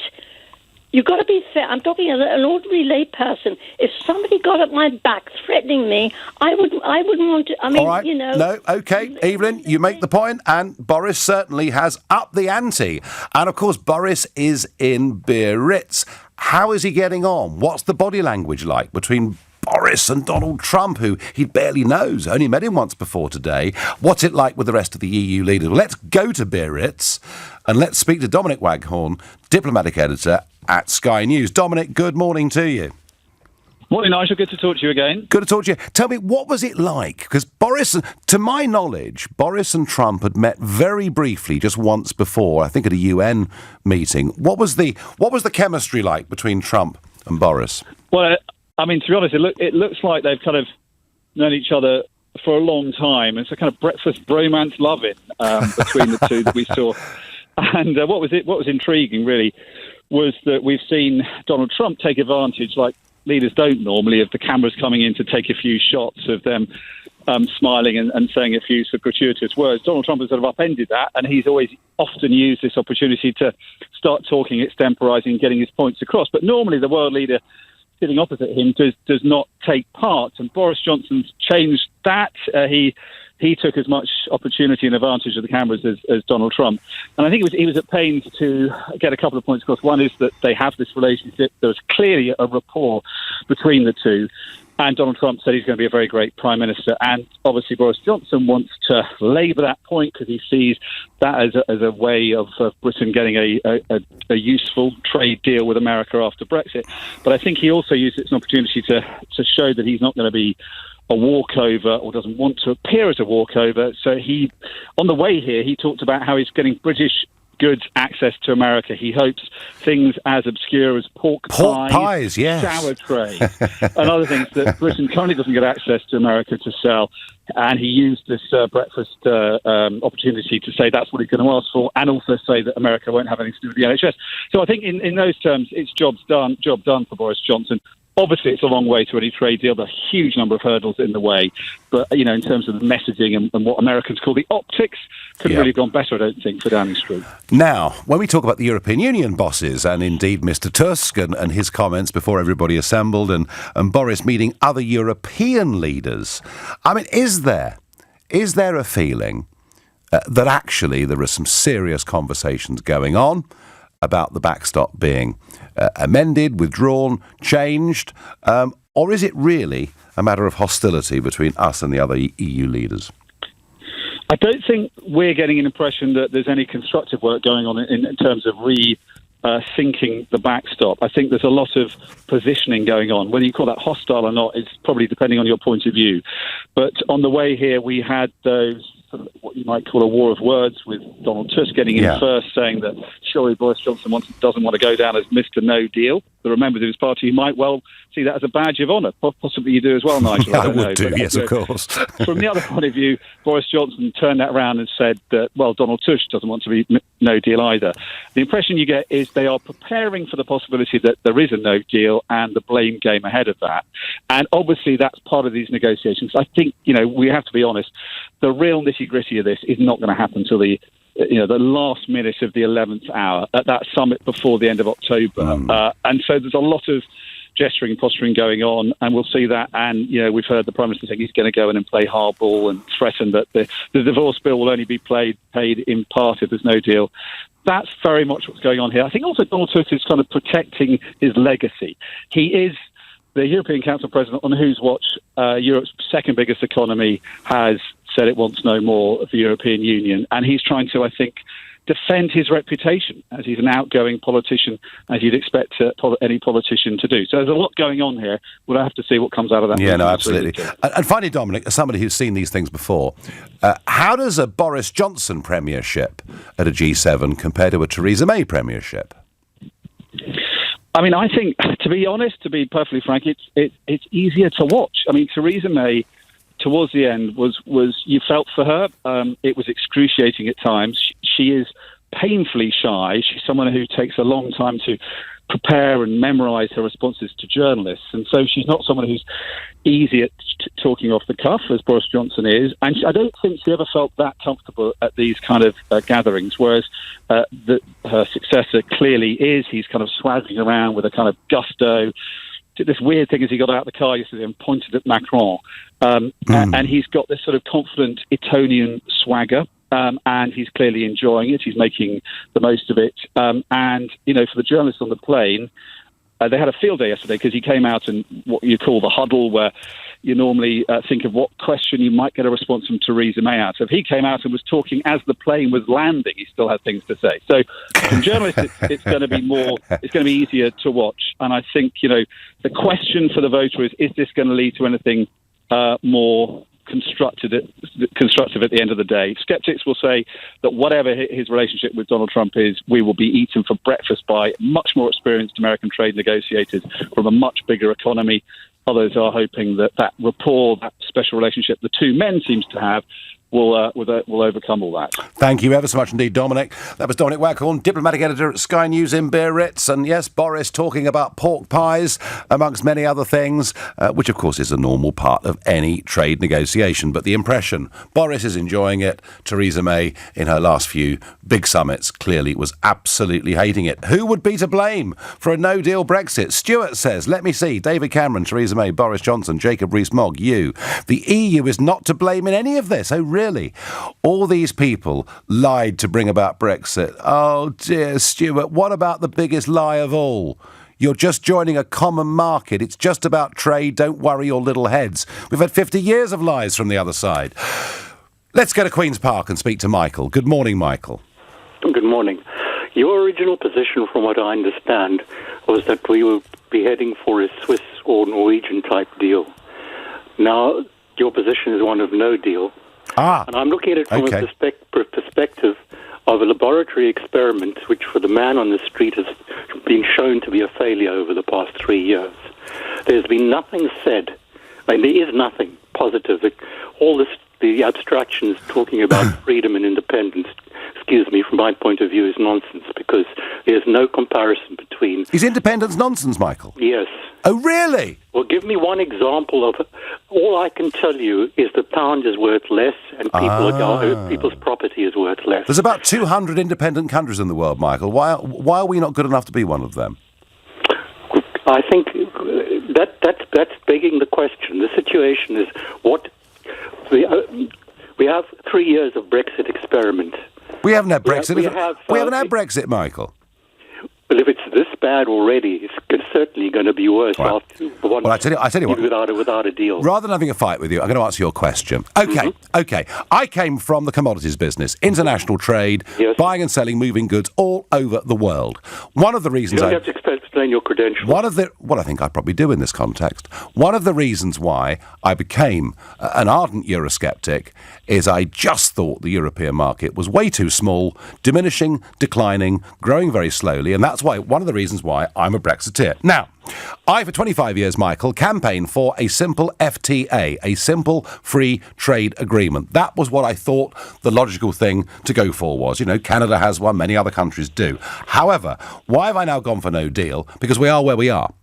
You've got to be fair. I'm talking as an ordinary layperson. If somebody got at my back threatening me, I wouldn't want to. I mean, All right. No, OK, Evelyn, you make the point, and Boris certainly has upped the ante. And, of course, Boris is in Biarritz. How is he getting on? What's the body language like between Boris and Donald Trump, who he barely knows, only met him once before today? What's it like with the rest of the EU leaders? Well, let's go to Biarritz and let's speak to Dominic Waghorn, diplomatic editor at Sky News. Dominic, good morning to you. Morning, Nigel. Good to talk to you again. Good to talk to you. Tell me, what was it like? Because Boris, to my knowledge, Boris and Trump had met very briefly just once before, I think at a UN meeting. What was the chemistry like between Trump and Boris? Well, I mean, to be honest, it looks like they've kind of known each other for a long time. It's a kind of breakfast bromance loving between the two that we saw. And what was intriguing, really, was that we've seen Donald Trump take advantage, like leaders don't normally, of the cameras coming in to take a few shots of them smiling and saying a few sort of gratuitous words. Donald Trump has sort of upended that, and he's always often used this opportunity to start talking, extemporising, getting his points across. But normally the world leader sitting opposite him does not take part, and Boris Johnson's changed that. He took as much opportunity and advantage of the cameras as Donald Trump. And I think he was at pains to get a couple of points across. One is that they have this relationship. There's clearly a rapport between the two. And Donald Trump said he's going to be a very great prime minister. And obviously Boris Johnson wants to labour that point because he sees that as a way of Britain getting a useful trade deal with America after Brexit. But I think he also used it as an opportunity to show that he's not going to be a walkover or doesn't want to appear as a walkover. So on the way here, he talked about how he's getting British goods access to America. He hopes things as obscure as pork pies, yes, sour trays, and other things that Britain currently doesn't get access to America to sell. And he used this breakfast opportunity to say that's what he's going to ask for, and also say that America won't have anything to do with the NHS. So I think in those terms, it's job done for Boris Johnson. Obviously, it's a long way to any trade deal. There are a huge number of hurdles in the way. But, in terms of the messaging and what Americans call the optics, couldn't really have gone better, I don't think, for Downing Street. Now, when we talk about the European Union bosses, and indeed Mr Tusk and his comments before everybody assembled, and Boris meeting other European leaders, I mean, is there a feeling that actually there are some serious conversations going on about the backstop being amended, withdrawn, changed, or is it really a matter of hostility between us and the other EU leaders? I don't think we're getting an impression that there's any constructive work going on in terms of sinking the backstop. I think there's a lot of positioning going on. Whether you call that hostile or not, it's probably depending on your point of view. But on the way here, we had those what you might call a war of words with Donald Tusk getting in first, saying that surely Boris Johnson doesn't want to go down as Mr. No Deal. There are members of his party who might well see that as a badge of honour. Possibly you do as well, Nigel. I would do, yes, of course. From the other point of view, Boris Johnson turned that around and said that, well, Donald Tusk doesn't want to be no deal either. The impression you get is they are preparing for the possibility that there is a no deal and the blame game ahead of that. And obviously that's part of these negotiations. I think, we have to be honest, the real nitty-gritty of this is not going to happen until the last minute of the 11th hour at that summit before the end of October. And so there's a lot of gesturing and posturing going on, and we'll see that. And, we've heard the Prime Minister saying he's going to go in and play hardball and threaten that the divorce bill will only be paid in part if there's no deal. That's very much what's going on here. I think also Donald Tusk is kind of protecting his legacy. He is the European Council President on whose watch Europe's second biggest economy has said it wants no more of the European Union. And he's trying to, I think, defend his reputation as he's an outgoing politician, as you'd expect any politician to do. So there's a lot going on here. We'll have to see what comes out of that. Yeah, no, absolutely. And finally, Dominic, as somebody who's seen these things before, how does a Boris Johnson premiership at a G7 compare to a Theresa May premiership? I mean, I think, to be honest, to be perfectly frank, it's easier to watch. I mean, Theresa May, towards the end, was you felt for her. It was excruciating at times. She is painfully shy. She's someone who takes a long time to prepare and memorise her responses to journalists. And so she's not someone who's easy at talking off the cuff, as Boris Johnson is. And I don't think she ever felt that comfortable at these kind of gatherings, whereas her successor clearly is. He's kind of swaggering around with a kind of gusto. Did this weird thing as he got out of the car yesterday and pointed at Macron. And he's got this sort of confident Etonian swagger. And he's clearly enjoying it. He's making the most of it. And, you know, for the journalists on the plane, they had a field day yesterday because he came out in what you call the huddle, where you normally think of what question you might get a response from Theresa May out of. He came out and was talking as the plane was landing. He still had things to say. So from journalists, it's going to be it's going to be easier to watch. And I think, you know, the question for the voter is this going to lead to anything more constructive at the end of the day? Skeptics will say that whatever his relationship with Donald Trump is, we will be eaten for breakfast by much more experienced American trade negotiators from a much bigger economy. Others are hoping that rapport, that special relationship the two men seems to have, will overcome all that. Thank you ever so much indeed, Dominic. That was Dominic Waghorn, diplomatic editor at Sky News in Biarritz. And yes, Boris talking about pork pies, amongst many other things, which of course is a normal part of any trade negotiation. But the impression, Boris is enjoying it. Theresa May, in her last few big summits, clearly was absolutely hating it. Who would be to blame for a no-deal Brexit? Stuart says, let me see, David Cameron, Theresa May, Boris Johnson, Jacob Rees-Mogg, you. The EU is not to blame in any of this. Oh, really? All these people lied to bring about Brexit. Oh, dear Stuart, what about the biggest lie of all? You're just joining a common market. It's just about trade. Don't worry your little heads. We've had 50 years of lies from the other side. Let's go to Queen's Park and speak to Michael. Good morning, Michael. Good morning. Your original position, from what I understand, was that we would be heading for a Swiss or Norwegian type deal. Now, your position is one of no deal. And I'm looking at it from a perspective of a laboratory experiment, which for the man on the street has been shown to be a failure over the past 3 years. There's been nothing said, and there is nothing positive. All this, the abstractions talking about freedom and independence, excuse me, from my point of view, is nonsense, because there's no comparison between... Is independence nonsense, Michael? Yes. Oh, really? Well, give me one example of... All I can tell you is the pound is worth less and people's property is worth less. There's about 200 independent countries in the world, Michael. Why are we not good enough to be one of them? I think that's begging the question. The situation is what... We have 3 years of Brexit experiment. We haven't had Brexit. We haven't had Brexit, Michael. Well, if it's this bad already, it's certainly going to be worse after one. Well, I tell you what. Without a deal. Rather than having a fight with you, I'm going to answer your question. Okay. I came from the commodities business, international trade, buying and selling moving goods all over the world. One of the reasons you don't have to explain your credentials. I think I probably do in this context. One of the reasons why I became an ardent Eurosceptic is I just thought the European market was way too small, diminishing, declining, growing very slowly, and that's one of the reasons why I'm a Brexiteer. Now, I, for 25 years, Michael, campaigned for a simple FTA, a simple free trade agreement. That was what I thought the logical thing to go for was. You know, Canada has one, many other countries do. However, why have I now gone for no deal? Because we are where we are.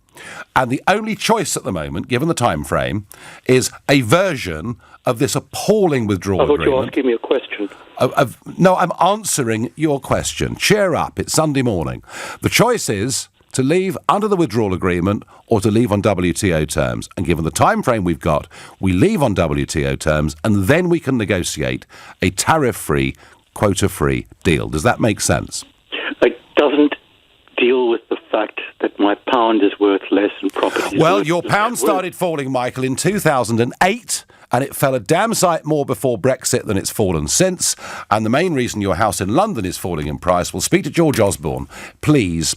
And the only choice at the moment, given the time frame, is a version of this appalling withdrawal agreement. I thought you were asking me a question. No, I'm answering your question. Cheer up, it's Sunday morning. The choice is to leave under the withdrawal agreement or to leave on WTO terms. And given the time frame we've got, we leave on WTO terms and then we can negotiate a tariff-free, quota-free deal. Does that make sense? It doesn't deal with the fact that my pound is worth less and property. Well, your pound started falling, Michael, in 2008, and it fell a damn sight more before Brexit than it's fallen since. And the main reason your house in London is falling in price, we'll speak to George Osborne, please,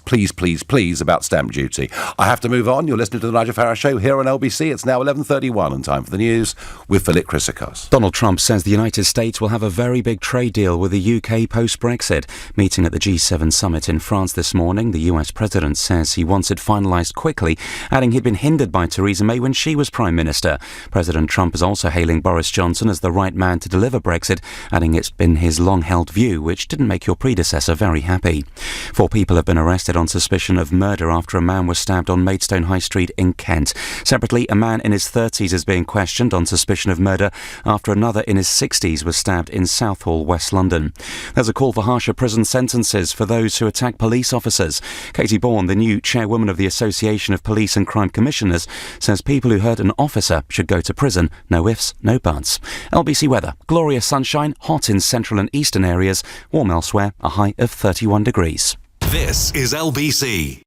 about stamp duty. I have to move on. You're listening to the Nigel Farage Show here on LBC. It's now 11:31 and time for the news with Philip Chrysikos. Donald Trump says the United States will have a very big trade deal with the UK post-Brexit. Meeting at the G7 summit in France this morning, the US president says he wants it finalised quickly, adding he'd been hindered by Theresa May when she was Prime Minister. President Trump has also also hailing Boris Johnson as the right man to deliver Brexit, adding it's been his long-held view, which didn't make your predecessor very happy. 4 people have been arrested on suspicion of murder after a man was stabbed on Maidstone High Street in Kent. Separately, a man in his 30s is being questioned on suspicion of murder after another in his 60s was stabbed in Southall, West London. There's a call for harsher prison sentences for those who attack police officers. Katie Bourne, the new chairwoman of the Association of Police and Crime Commissioners, says people who hurt an officer should go to prison. No ifs, no buts. LBC weather. Glorious sunshine, hot in central and eastern areas, warm elsewhere, a high of 31 degrees. This is LBC.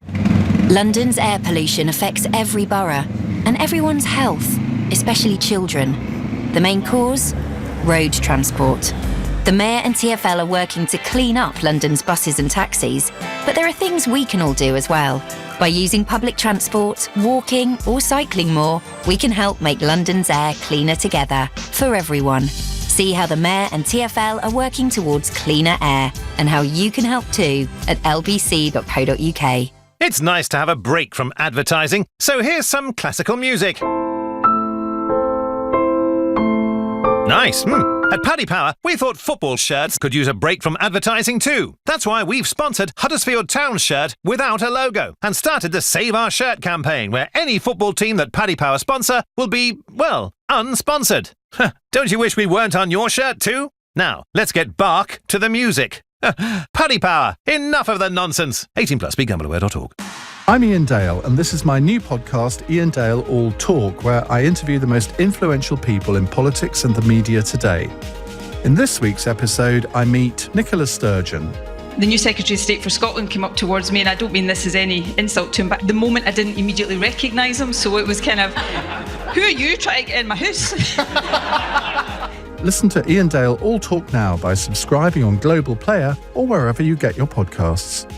London's air pollution affects every borough and everyone's health, especially children. The main cause? Road transport. The Mayor and TfL are working to clean up London's buses and taxis, but there are things we can all do as well. By using public transport, walking or cycling more, we can help make London's air cleaner together, for everyone. See how the Mayor and TfL are working towards cleaner air and how you can help too at lbc.co.uk. It's nice to have a break from advertising, so here's some classical music. Nice. At Paddy Power, we thought football shirts could use a break from advertising too. That's why we've sponsored Huddersfield Town's shirt without a logo and started the Save Our Shirt campaign, where any football team that Paddy Power sponsor will be, well, unsponsored. Don't you wish we weren't on your shirt too? Now, let's get bark to the music. Paddy Power, enough of the nonsense. 18 plus, begambleaware.org. I'm Ian Dale, and this is my new podcast, Ian Dale All Talk, where I interview the most influential people in politics and the media today. In this week's episode, I meet Nicola Sturgeon. The new Secretary of State for Scotland came up towards me, and I don't mean this as any insult to him, but at the moment I didn't immediately recognise him, so it was kind of, who are you trying to get in my house? Listen to Ian Dale All Talk now by subscribing on Global Player or wherever you get your podcasts.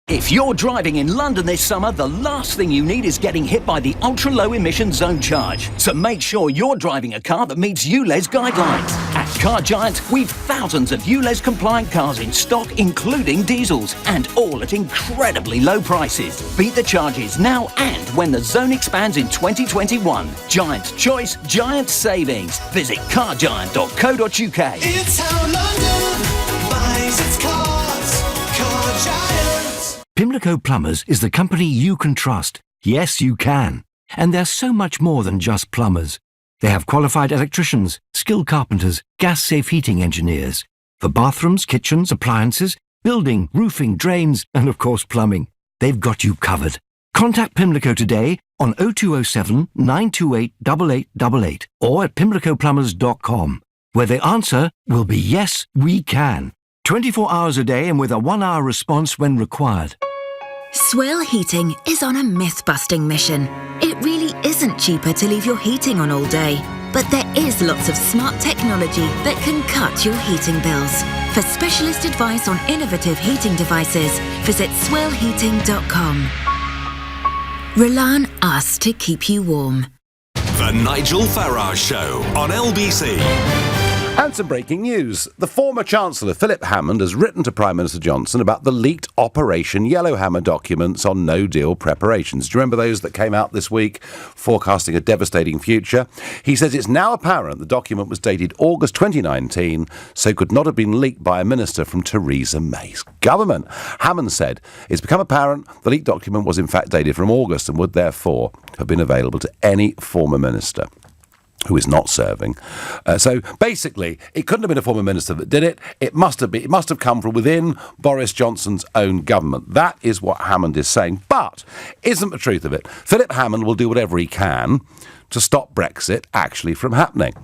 If you're driving in London this summer, the last thing you need is getting hit by the ultra-low emission zone charge. So make sure you're driving a car that meets ULEZ guidelines. At Car Giant, we've thousands of ULEZ compliant cars in stock, including diesels, and all at incredibly low prices. Beat the charges now and when the zone expands in 2021. Giant choice, giant savings. Visit cargiant.co.uk. It's how London buys its cars. Car Giant. Pimlico Plumbers is the company you can trust. Yes, you can. And they're so much more than just plumbers. They have qualified electricians, skilled carpenters, gas-safe heating engineers. For bathrooms, kitchens, appliances, building, roofing, drains, and of course plumbing. They've got you covered. Contact Pimlico today on 0207 928 8888 or at pimlicoplumbers.com, where the answer will be yes, we can. 24 hours a day and with a 1-hour response when required. Swill Heating is on a myth-busting mission. It really isn't cheaper to leave your heating on all day, but there is lots of smart technology that can cut your heating bills. For specialist advice on innovative heating devices, visit swillheating.com. Rely on us to keep you warm. The Nigel Farage Show on LBC. And some breaking news. The former Chancellor, Philip Hammond, has written to Prime Minister Johnson about the leaked Operation Yellowhammer documents on no-deal preparations. Do you remember those that came out this week, forecasting a devastating future? He says it's now apparent the document was dated August 2019, so could not have been leaked by a minister from Theresa May's government. Hammond said it's become apparent the leaked document was in fact dated from August and would therefore have been available to any former minister who is not serving. So basically, it couldn't have been a former minister that did it. It must have come from within Boris Johnson's own government. That is what Hammond is saying. But isn't the truth of it? Philip Hammond will do whatever he can to stop Brexit actually from happening.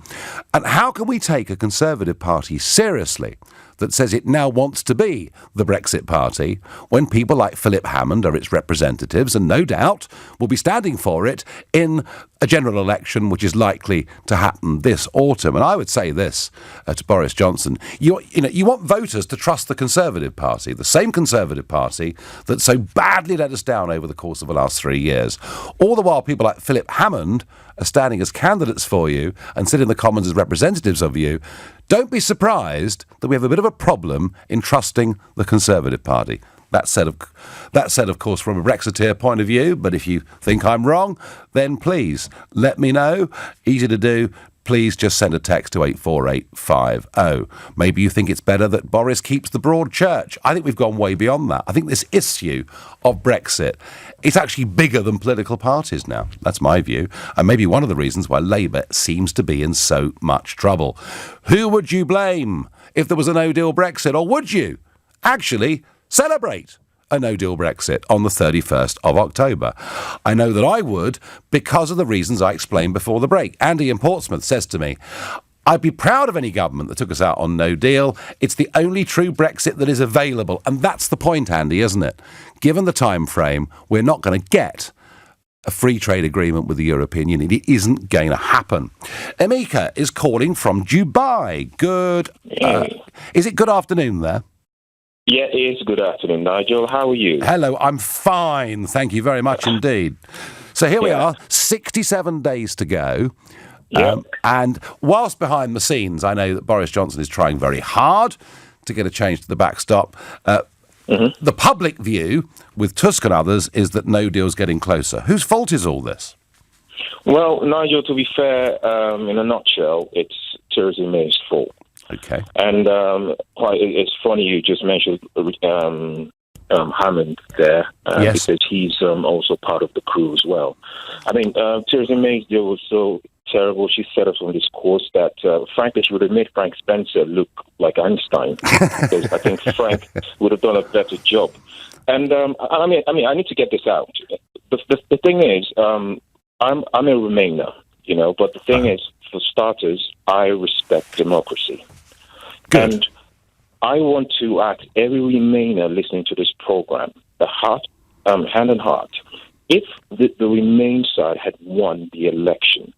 And how can we take a Conservative Party seriously that says it now wants to be the Brexit Party when people like Philip Hammond are its representatives and no doubt will be standing for it in a general election which is likely to happen this autumn? And I would say this to Boris Johnson, you want voters to trust the Conservative Party, the same Conservative Party that so badly let us down over the course of the last 3 years. All the while people like Philip Hammond are standing as candidates for you and sit in the Commons as representatives of you. Don't be surprised that we have a bit of a problem in trusting the Conservative Party. That said, of course, from a Brexiteer point of view, but if you think I'm wrong, then please let me know. Easy to do. Please just send a text to 84850. Maybe you think it's better that Boris keeps the broad church. I think we've gone way beyond that. I think this issue of Brexit, it's actually bigger than political parties now. That's my view. And maybe one of the reasons why Labour seems to be in so much trouble. Who would you blame if there was a no-deal Brexit? Or would you actually celebrate a no-deal Brexit on the 31st of October? I know that I would, because of the reasons I explained before the break. Andy in Portsmouth says to me, I'd be proud of any government that took us out on no deal. It's the only true Brexit that is available. And that's the point, Andy, isn't it? Given the time frame, we're not going to get a free trade agreement with the European Union. It isn't going to happen. Emeka is calling from Dubai. Is it good afternoon there? Yeah, it is. Good afternoon, Nigel. How are you? Hello, I'm fine. Thank you very much indeed. So here we are, 67 days to go. And whilst behind the scenes, I know that Boris Johnson is trying very hard to get a change to the backstop. The public view, with Tusk and others, is that no deal's getting closer. Whose fault is all this? Well, Nigel, to be fair, in a nutshell, it's Theresa May's fault. Okay. And it's funny you just mentioned Hammond there, yes, because he's also part of the crew as well. I mean, Theresa May's deal was so terrible. She set us on this course that, frankly, she would have made Frank Spencer look like Einstein, because I think Frank would have done a better job. And I mean, I need to get this out. The thing is, I'm a Remainer, you know, but the thing is, for starters, I respect democracy. Good. And I want to ask every Remainer listening to this program, hand on heart, if the Remain side had won the election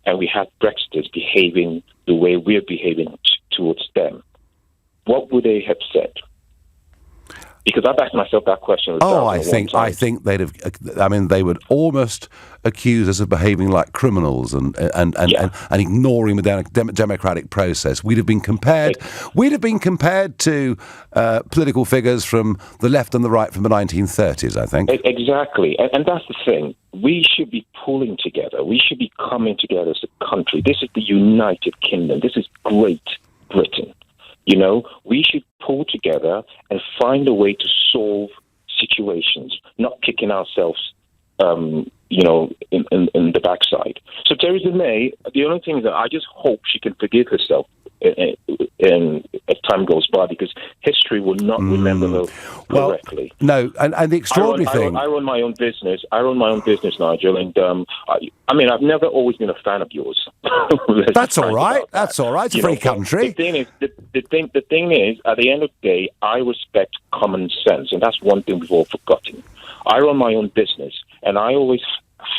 and we had Brexiters behaving the way we're behaving towards them, what would they have said? Because I've asked myself that question. I think they'd have. I mean, they would almost accuse us of behaving like criminals and ignoring the democratic process. We'd have been compared. We'd have been compared to political figures from the left and the right from the 1930s. I think exactly, and that's the thing. We should be pulling together. We should be coming together as a country. This is the United Kingdom. This is Great Britain. You know, we should pull together and find a way to solve situations, not kicking ourselves, in the backside. So Theresa May, the only thing is that I just hope she can forgive herself as time goes by, because history will not remember her correctly. No, and the extraordinary thing... I run my own business. Nigel, and I've never always been a fan of yours. That's all right. That's all right. It's a free country. The thing is, at the end of the day, I respect common sense, and that's one thing we've all forgotten. I run my own business, and I always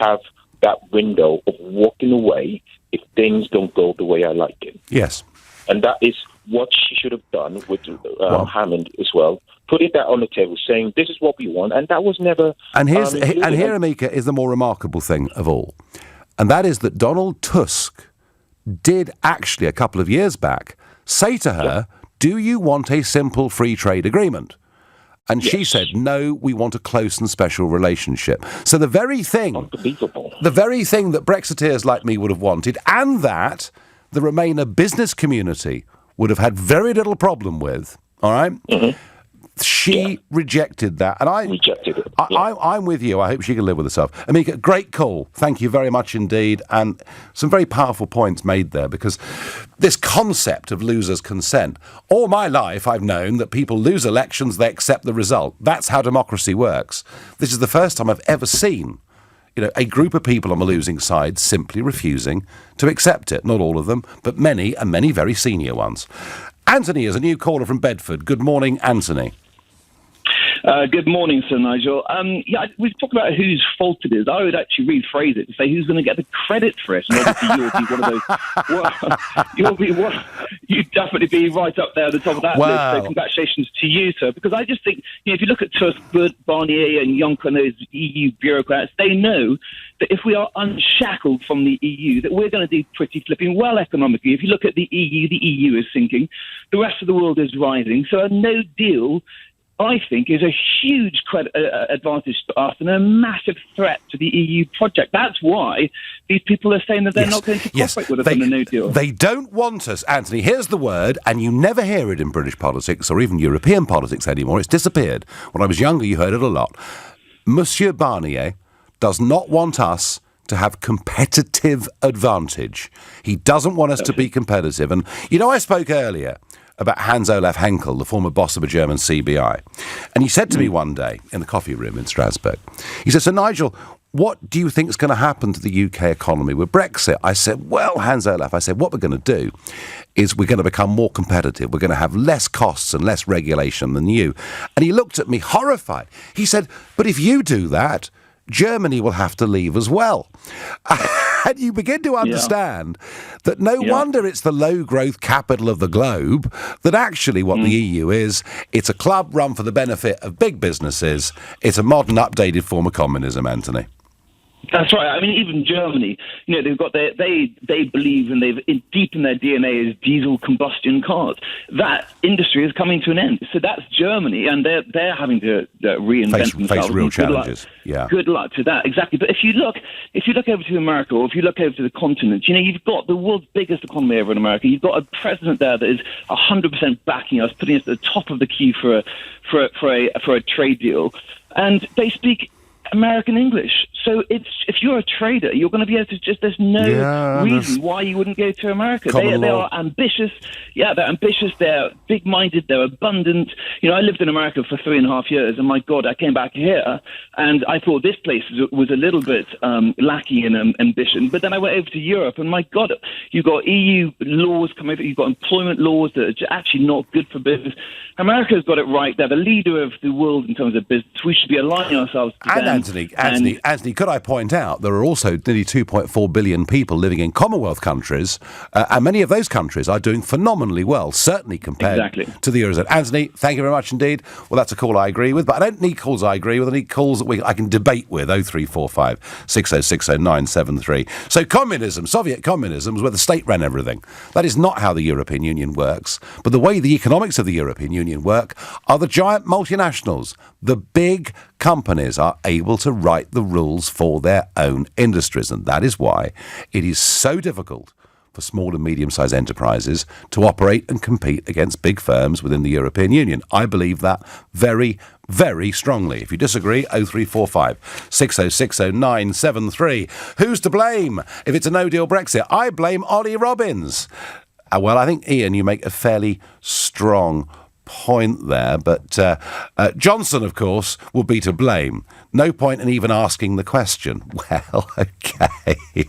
have that window of walking away if things don't go the way I like it. Yes. And that is what she should have done with Hammond as well. Putting that on the table, saying this is what we want, and that was never. And here, Emeka, is the more remarkable thing of all, and that is that Donald Tusk did actually a couple of years back say to her, "Do you want a simple free trade agreement?" And she said, "No, we want a close and special relationship." So the very thing that Brexiteers like me would have wanted, and that the Remainer business community would have had very little problem with, all right? Mm-hmm. She rejected that, and I rejected it. I'm with you. I hope she can live with herself. Emeka, great call. Thank you very much indeed, and some very powerful points made there, because this concept of losers' consent. All my life, I've known that people lose elections, they accept the result. That's how democracy works. This is the first time I've ever seen, a group of people on the losing side simply refusing to accept it. Not all of them, but many, and many very senior ones. Anthony is a new caller from Bedford. Good morning, Anthony. Good morning, Sir Nigel. We've talked about whose fault it is. I would actually rephrase it to say who's going to get the credit for it. And obviously you'll be one of those. You'd definitely be right up there at the top of that list. So congratulations to you, sir. Because I just think, if you look at Tusk, Barnier and Juncker and those EU bureaucrats, they know that if we are unshackled from the EU, that we're going to do pretty flipping well economically. If you look at the EU is sinking. The rest of the world is rising. So a no deal I think, is a huge advantage to us and a massive threat to the EU project. That's why these people are saying that they're not going to cooperate with us on the no deal. They don't want us, Anthony. Here's the word, and you never hear it in British politics or even European politics anymore. It's disappeared. When I was younger, you heard it a lot. Monsieur Barnier does not want us to have competitive advantage. He doesn't want us to be competitive. And, I spoke earlier about Hans-Olaf Henkel, the former boss of a German CBI. And he said to me one day in the coffee room in Strasbourg, he said, "So Nigel, what do you think is going to happen to the UK economy with Brexit?" I said, "Well, Hans-Olaf," I said, "what we're going to do is we're going to become more competitive. We're going to have less costs and less regulation than you." And he looked at me horrified. He said, "But if you do that, Germany will have to leave as well." And you begin to understand that no wonder it's the low-growth capital of the globe, that actually what the EU is, it's a club run for the benefit of big businesses. It's a modern, updated form of communism, Anthony. That's right. I mean, even Germany, they've got they believe, and they've deep in their DNA is diesel combustion cars. That industry is coming to an end. So that's Germany, and they're having to reinvent themselves. Face real challenges. Good luck to that. Exactly. But if you look over to America, or if you look over to the continent, you've got the world's biggest economy over in America. You've got a president there that is 100% backing us, putting us at the top of the queue for a trade deal, and they speak American English. So if you're a trader, you're going to be able to there's no reason why you wouldn't go to America. They are ambitious. Yeah, they're ambitious. They're big-minded. They're abundant. I lived in America for 3.5 years, and my God, I came back here, and I thought this place was a little bit lacking in ambition. But then I went over to Europe, and my God, you've got EU laws coming over. You've got employment laws that are actually not good for business. America's got it right. They're the leader of the world in terms of business. We should be aligning ourselves to them. Anthony, could I point out there are also nearly 2.4 billion people living in Commonwealth countries, and many of those countries are doing phenomenally well, certainly compared to the Eurozone. Anthony, thank you very much indeed. Well, that's a call I agree with, but I don't need calls I agree with. I need calls that I can debate with. 0345 6060 973. So communism, Soviet communism, was where the state ran everything. That is not how the European Union works. But the way the economics of the European Union work are the giant multinationals. The big companies are able to write the rules for their own industries, and that is why it is so difficult for small and medium-sized enterprises to operate and compete against big firms within the European Union. I believe that very, very strongly. If you disagree, 0345 6060 973. Who's to blame if it's a no-deal Brexit? I blame Ollie Robbins. Well, I think, Ian, you make a fairly strong point there, but Johnson, of course, will be to blame. No point in even asking the question. Well, okay.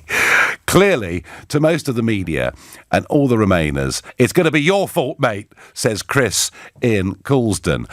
Clearly, to most of the media and all the Remainers, it's going to be your fault, mate, says Chris in Coulsdon.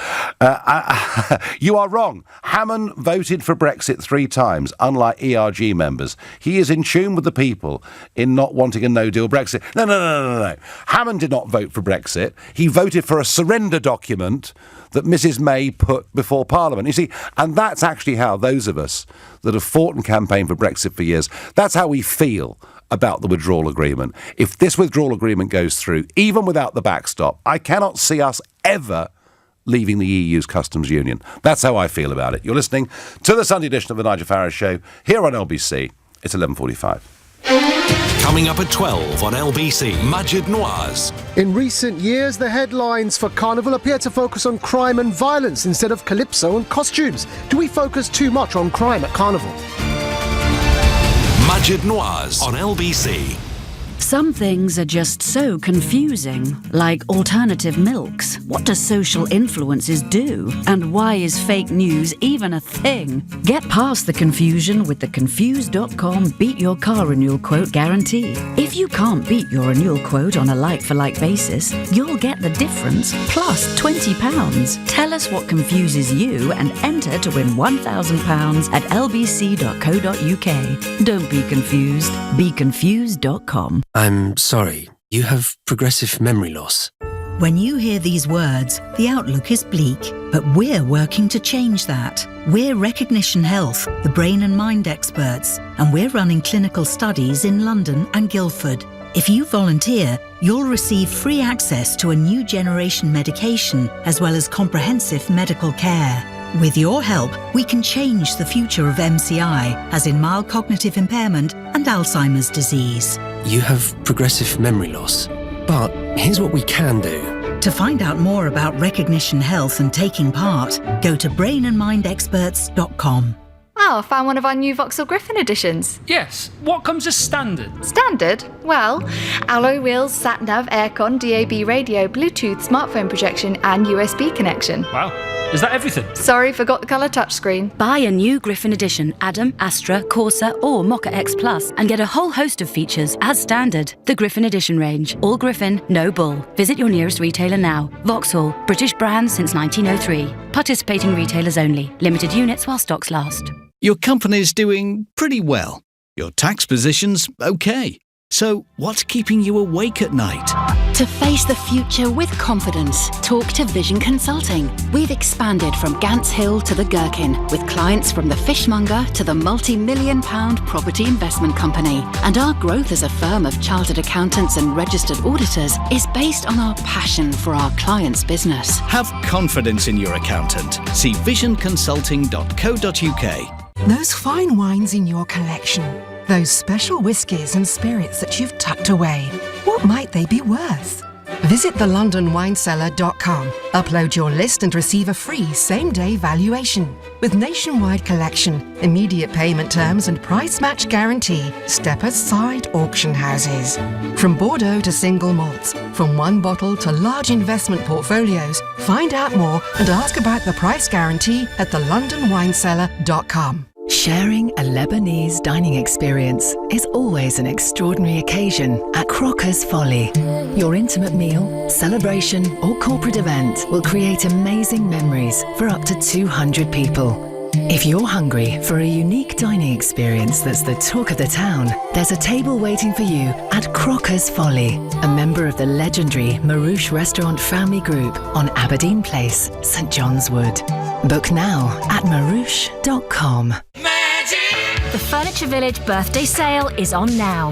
You are wrong. Hammond voted for Brexit 3 times, unlike ERG members. He is in tune with the people in not wanting a no-deal Brexit. No. Hammond did not vote for Brexit. He voted for a surrender document that Mrs May put before Parliament. You see, and that's actually how those of us that have fought and campaigned for Brexit for years, that's how we feel about the withdrawal agreement. If this withdrawal agreement goes through, even without the backstop, I cannot see us ever leaving the EU's customs union. That's how I feel about it. You're listening to the Sunday edition of the Nigel Farage Show here on LBC. It's 11:45. Coming up at 12 on LBC, Majid Nawaz. In recent years, the headlines for Carnival appear to focus on crime and violence instead of calypso and costumes. Do we focus too much on crime at Carnival? Majid Nawaz on LBC. Some things are just so confusing, like alternative milks. What do social influences do? And why is fake news even a thing? Get past the confusion with the Confused.com Beat Your Car Renewal Quote Guarantee. If you can't beat your renewal quote on a like-for-like basis, you'll get the difference plus £20. Tell us what confuses you and enter to win £1,000 at lbc.co.uk. Don't be confused. BeConfused.com. I'm sorry, you have progressive memory loss. When you hear these words, the outlook is bleak, but we're working to change that. We're Recognition Health, the brain and mind experts, and we're running clinical studies in London and Guildford. If you volunteer, you'll receive free access to a new generation medication as well as comprehensive medical care. With your help, we can change the future of MCI, as in mild cognitive impairment and Alzheimer's disease. You have progressive memory loss. But here's what we can do. To find out more about Recognition Health and taking part, go to brainandmindexperts.com. Oh, I found one of our new Vauxhall Griffin editions. Yes. What comes as standard? Standard? Well, alloy wheels, sat-nav, aircon, DAB radio, Bluetooth, smartphone projection and USB connection. Wow. Is that everything? Sorry, forgot the colour touchscreen. Buy a new Griffin edition, Adam, Astra, Corsa or Mocha X Plus and get a whole host of features as standard. The Griffin edition range. All Griffin, no bull. Visit your nearest retailer now. Vauxhall, British brand since 1903. Participating retailers only. Limited units while stocks last. Your company's doing pretty well. Your tax position's okay. So what's keeping you awake at night? To face the future with confidence, talk to Vision Consulting. We've expanded from Gants Hill to the Gherkin, with clients from the fishmonger to the multi-million-pound property investment company. And our growth as a firm of chartered accountants and registered auditors is based on our passion for our clients' business. Have confidence in your accountant. See visionconsulting.co.uk. Those fine wines in your collection, those special whiskies and spirits that you've tucked away, what might they be worth? Visit thelondonwinecellar.com, upload your list and receive a free same-day valuation. With nationwide collection, immediate payment terms and price match guarantee, step aside auction houses. From Bordeaux to single malts, from one bottle to large investment portfolios, find out more and ask about the price guarantee at thelondonwinecellar.com. Sharing a Lebanese dining experience is always an extraordinary occasion at Crocker's Folly. Your intimate meal, celebration or corporate event will create amazing memories for up to 200 people. If you're hungry for a unique dining experience that's the talk of the town, there's a table waiting for you at Crocker's Folly, a member of the legendary Marouche Restaurant Family Group on Aberdeen Place, St John's Wood. Book now at marouche.com. The Furniture Village birthday sale is on now.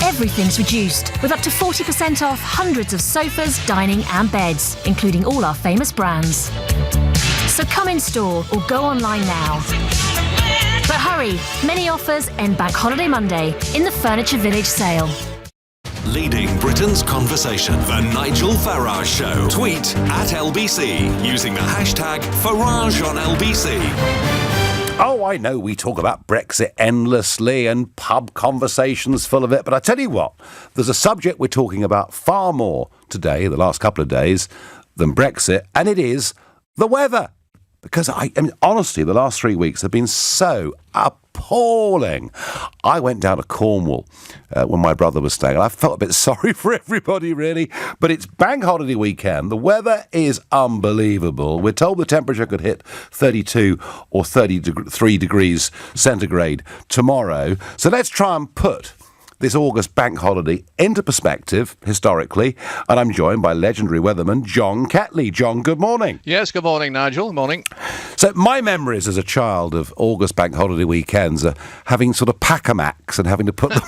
Everything's reduced, with up to 40% off hundreds of sofas, dining and beds, including all our famous brands. So come in store or go online now. But hurry, many offers end Bank Holiday Monday in the Furniture Village sale. Leading Britain's conversation, The Nigel Farage Show. Tweet at LBC using the hashtag #FarageOnLBC. Oh, I know we talk about Brexit endlessly and pub conversations full of it, but I tell you what, there's a subject we're talking about far more today, the last couple of days, than Brexit, and it is the weather. Because, I mean, honestly, the last 3 weeks have been so appalling. I went down to Cornwall when my brother was staying, and I felt a bit sorry for everybody, really. But it's bank holiday weekend. The weather is unbelievable. We're told the temperature could hit 32 or 33 degrees centigrade tomorrow. So let's try and put this August bank holiday into perspective, historically, and I'm joined by legendary weatherman John Catley. John, good morning. Yes, good morning, Nigel. Good morning. So my memories as a child of August bank holiday weekends are having sort of pack-a-macs and having to put them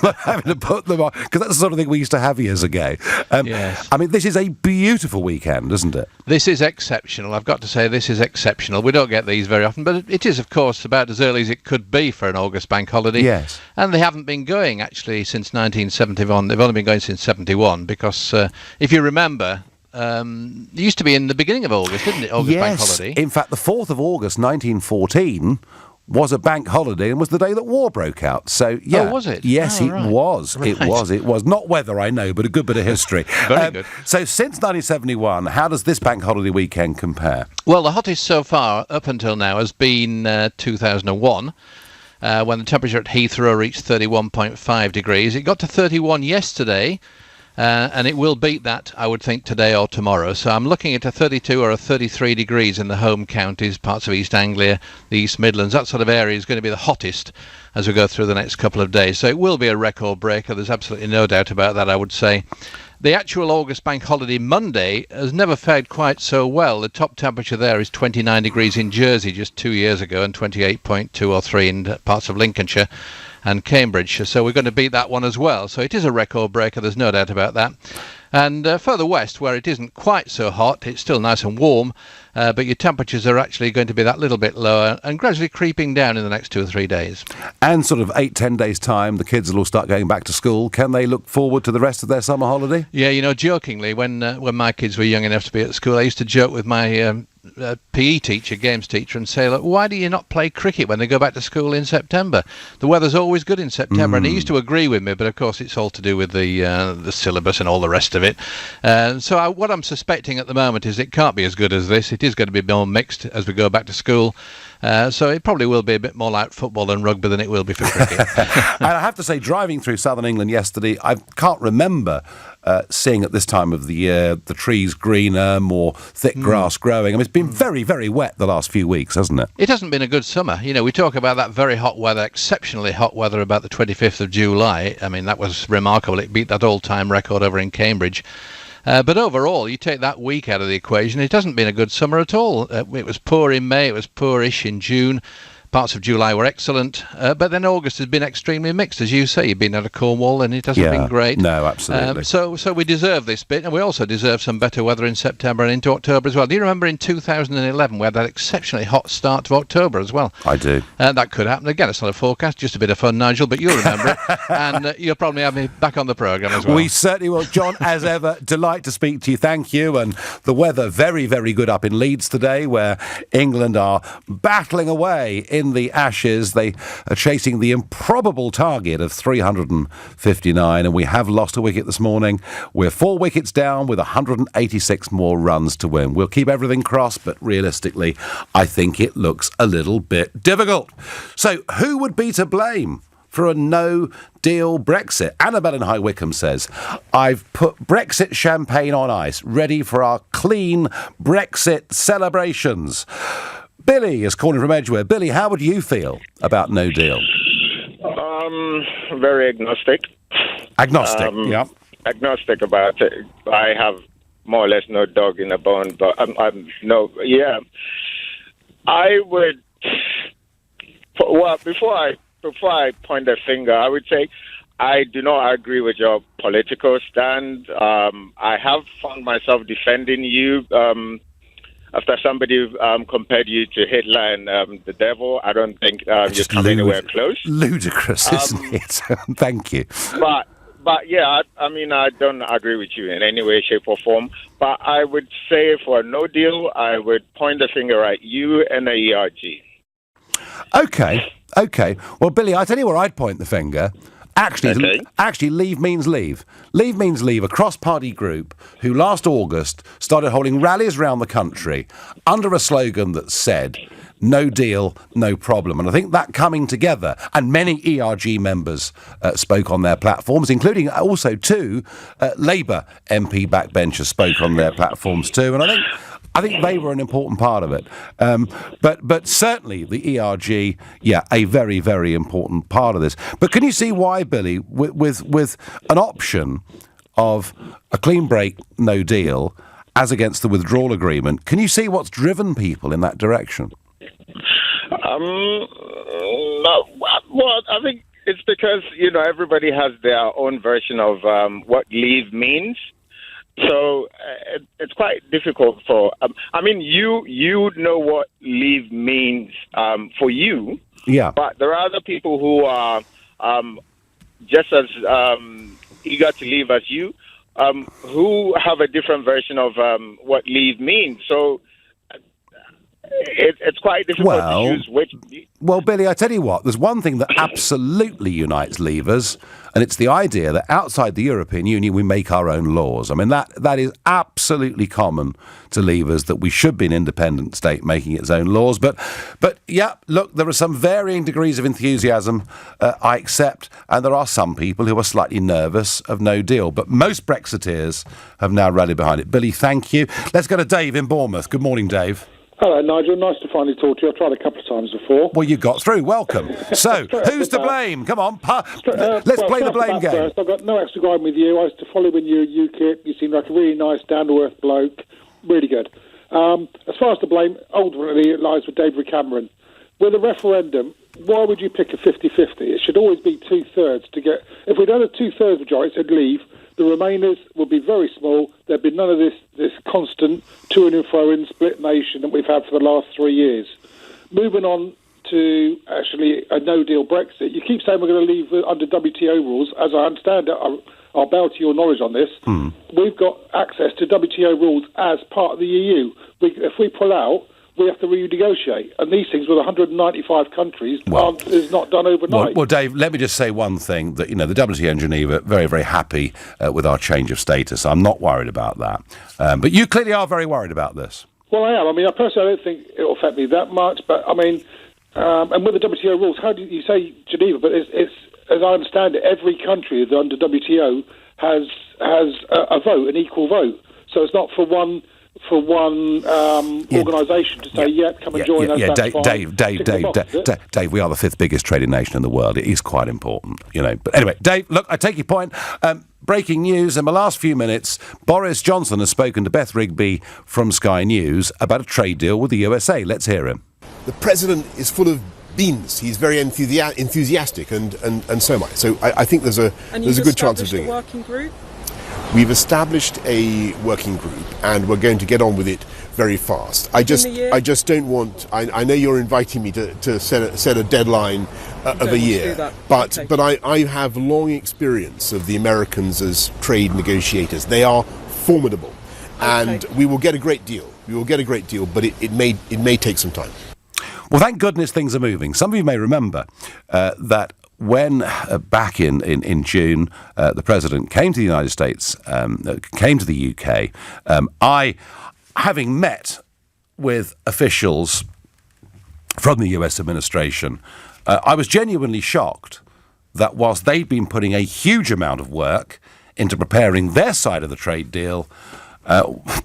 on, because that's the sort of thing we used to have years ago. Yes. I mean, this is a beautiful weekend, isn't it? This is exceptional. I've got to say, this is exceptional. We don't get these very often, but it is, of course, about as early as it could be for an August bank holiday. Yes. And they haven't been going, actually, since 1971. They've only been going since 71, because if you remember, it used to be in the beginning of August, didn't it? August bank holiday. In fact, the 4th of August 1914 was a bank holiday and was the day that war broke out. So, yeah. Oh, was it? Yes, right. It was. Right. It was. Not weather, I know, but a good bit of history. Very good. So, since 1971, how does this bank holiday weekend compare? Well, the hottest so far, up until now, has been 2001. When the temperature at Heathrow reached 31.5 degrees. It got to 31 yesterday, and it will beat that, I would think, today or tomorrow. So I'm looking at a 32 or a 33 degrees in the home counties, parts of East Anglia, the East Midlands. That sort of area is going to be the hottest as we go through the next couple of days. So it will be a record breaker. There's absolutely no doubt about that, I would say. The actual August bank holiday Monday has never fared quite so well. The top temperature there is 29 degrees in Jersey just 2 years ago and 28.2 or 3 in parts of Lincolnshire. and Cambridge. So we're going to beat that one as well. So it is a record breaker, there's no doubt about that. And further west, where it isn't quite so hot, it's still nice and warm, but your temperatures are actually going to be that little bit lower and gradually creeping down in the next 2 or 3 days. And sort of 8-10 days' time, the kids will all start going back to school. Can they look forward to the rest of their summer holiday? Yeah, jokingly, when my kids were young enough to be at school, I used to joke with my PE teacher, games teacher, and say, look, why do you not play cricket when they go back to school in September? The weather's always good in September. And he used to agree with me, but of course it's all to do with the syllabus and all the rest of it. So what I'm suspecting at the moment is it can't be as good as this. It is going to be more mixed as we go back to school. So it probably will be a bit more like football and rugby than it will be for cricket. And I have to say, driving through southern England yesterday, I can't remember seeing at this time of the year the trees greener, more thick grass growing. I mean, it's been very, very wet the last few weeks, hasn't it? It hasn't been a good summer. We talk about that very hot weather, exceptionally hot weather about the 25th of July. I mean, that was remarkable. It beat that all-time record over in Cambridge. But overall, you take that week out of the equation, it hasn't been a good summer at all. It was poor in May, it was poorish in June. Parts of July were excellent, but then August has been extremely mixed, as you say. You've been out of Cornwall, and it hasn't been great. No, absolutely. So we deserve this bit, and we also deserve some better weather in September and into October as well. Do you remember in 2011 we had that exceptionally hot start to October as well? I do. That could happen again. It's not a forecast, just a bit of fun, Nigel, but you'll remember it, and you'll probably have me back on the programme as well. We certainly will. John, as ever, delight to speak to you. Thank you. And the weather very, very good up in Leeds today, where England are battling away in the Ashes. They are chasing the improbable target of 359, and we have lost a wicket this morning. We're 4 wickets down with 186 more runs to win. We'll keep everything crossed, but realistically, I think it looks a little bit difficult. So, who would be to blame for a no-deal Brexit? Annabelle in High Wycombe says, I've put Brexit champagne on ice, ready for our clean Brexit celebrations. Billy is calling from Edgware. Billy, how would you feel about no deal? Very agnostic. Agnostic, yeah. Agnostic about it. I have more or less no dog in the bone, but I would. Well, before I point the finger, I would say I do not agree with your political stand. I have found myself defending you. After somebody compared you to Hitler and the devil, I don't think you come anywhere close. Ludicrous, isn't it? Thank you. But yeah, I mean, I don't agree with you in any way, shape, or form. But I would say for a no deal, I would point the finger at you and the ERG. Okay. Well, Billy, I tell you where I'd point the finger. Actually, leave means leave. Leave means leave, a cross-party group who last August started holding rallies around the country under a slogan that said, no deal, no problem. And I think that coming together, and many ERG members spoke on their platforms, including also two Labour MP backbenchers spoke on their platforms too. And I think they were an important part of it. But certainly the ERG, a very, very important part of this. But can you see why, Billy, with an option of a clean break, no deal, as against the withdrawal agreement, can you see what's driven people in that direction? Well, I think it's because, everybody has their own version of what leave means. So it's quite difficult for. You know what leave means for you. Yeah. But there are other people who are just as eager to leave as you, who have a different version of what leave means. So it's quite difficult to choose which. Well, Billy, I tell you what, there's one thing that absolutely unites leavers, and it's the idea that outside the European Union we make our own laws. I mean, that is absolutely common to leavers, that we should be an independent state making its own laws. But yeah, look, there are some varying degrees of enthusiasm, I accept, and there are some people who are slightly nervous of no deal. But most Brexiteers have now rallied behind it. Billy, thank you. Let's go to Dave in Bournemouth. Good morning, Dave. Hello, Nigel. Nice to finally talk to you. I've tried a couple of times before. Well, you got through. Welcome. So, who's to blame? Come on, let's play the blame game. First, I've got no extra guide with you. I used to follow when you were UKIP. You seem like a really nice, down-to-earth bloke. Really good. As far as the blame, ultimately, it lies with David Cameron. With a referendum, why would you pick a 50-50? It should always be 2/3 to get... If we'd had a 2/3 majority, it'd leave. The Remainers would be very small. There'd be none of this constant to and fro in split nation that we've had for the last 3 years. Moving on to actually a no-deal Brexit, you keep saying we're going to leave under WTO rules. As I understand it, I'll bow to your knowledge on this. We've got access to WTO rules as part of the EU. If we pull out, we have to renegotiate. And these things with 195 countries is not done overnight. Well, Dave, let me just say one thing, that, the WTO and Geneva, very, very happy with our change of status. I'm not worried about that. But you clearly are very worried about this. Well, I am. I mean, I personally don't think it'll affect me that much. But, I mean, and with the WTO rules, how do you say Geneva? But it's as I understand it, every country under WTO has a vote, an equal vote. So it's not for one organisation to say, come and join us. Dave, we are the 5th biggest trading nation in the world. It is quite important, But anyway, Dave, look, I take your point. Breaking news in the last few minutes, Boris Johnson has spoken to Beth Rigby from Sky News about a trade deal with the USA. Let's hear him. The president is full of beans. He's very enthusiastic and so much. So I think there's a good chance of doing it. Working group? We've established a working group and we're going to get on with it very fast. I just don't want... I know you're inviting me to set a deadline of a year, but I have long experience of the Americans as trade negotiators. They are formidable, and we will get a great deal. But it may take some time. Well, thank goodness things are moving. Some of you may remember that when back in June the President came to the United States, came to the UK, I, having met with officials from the US administration, I was genuinely shocked that whilst they'd been putting a huge amount of work into preparing their side of the trade deal,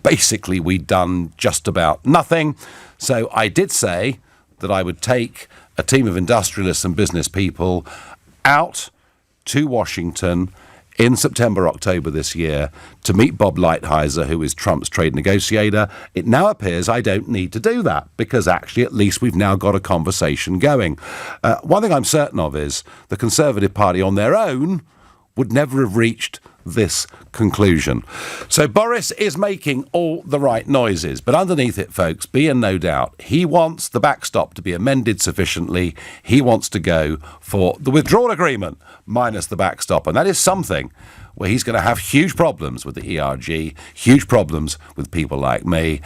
basically we'd done just about nothing. So I did say that I would take a team of industrialists and business people out to Washington in September, October this year to meet Bob Lighthizer, who is Trump's trade negotiator. It now appears I don't need to do that because actually at least we've now got a conversation going. One thing I'm certain of is the Conservative Party on their own would never have reached this conclusion. So Boris is making all the right noises, but underneath it, folks, be in no doubt, he wants the backstop to be amended sufficiently. He wants to go for the withdrawal agreement minus the backstop, and that is something where he's going to have huge problems with the ERG, huge problems with people like me.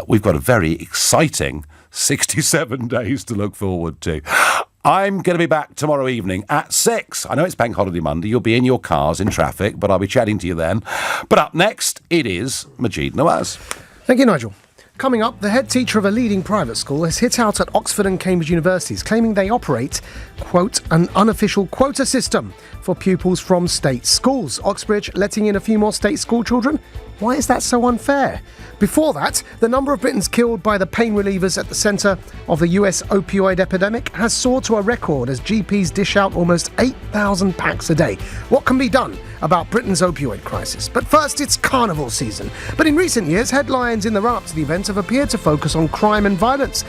We've got a very exciting 67 days to look forward to. I'm going to be back tomorrow evening at 6. I know it's Bank Holiday Monday. You'll be in your cars in traffic, but I'll be chatting to you then. But up next, it is Majid Nawaz. Thank you, Nigel. Coming up, the head teacher of a leading private school has hit out at Oxford and Cambridge universities, claiming they operate, quote, an unofficial quota system for pupils from state schools. Oxbridge letting in a few more state school children? Why is that so unfair? Before that, the number of Britons killed by the pain relievers at the centre of the US opioid epidemic has soared to a record as GPs dish out almost 8,000 packs a day. What can be done about Britain's opioid crisis? But first, it's carnival season. But in recent years, headlines in the run-up to the event have appeared to focus on crime and violence.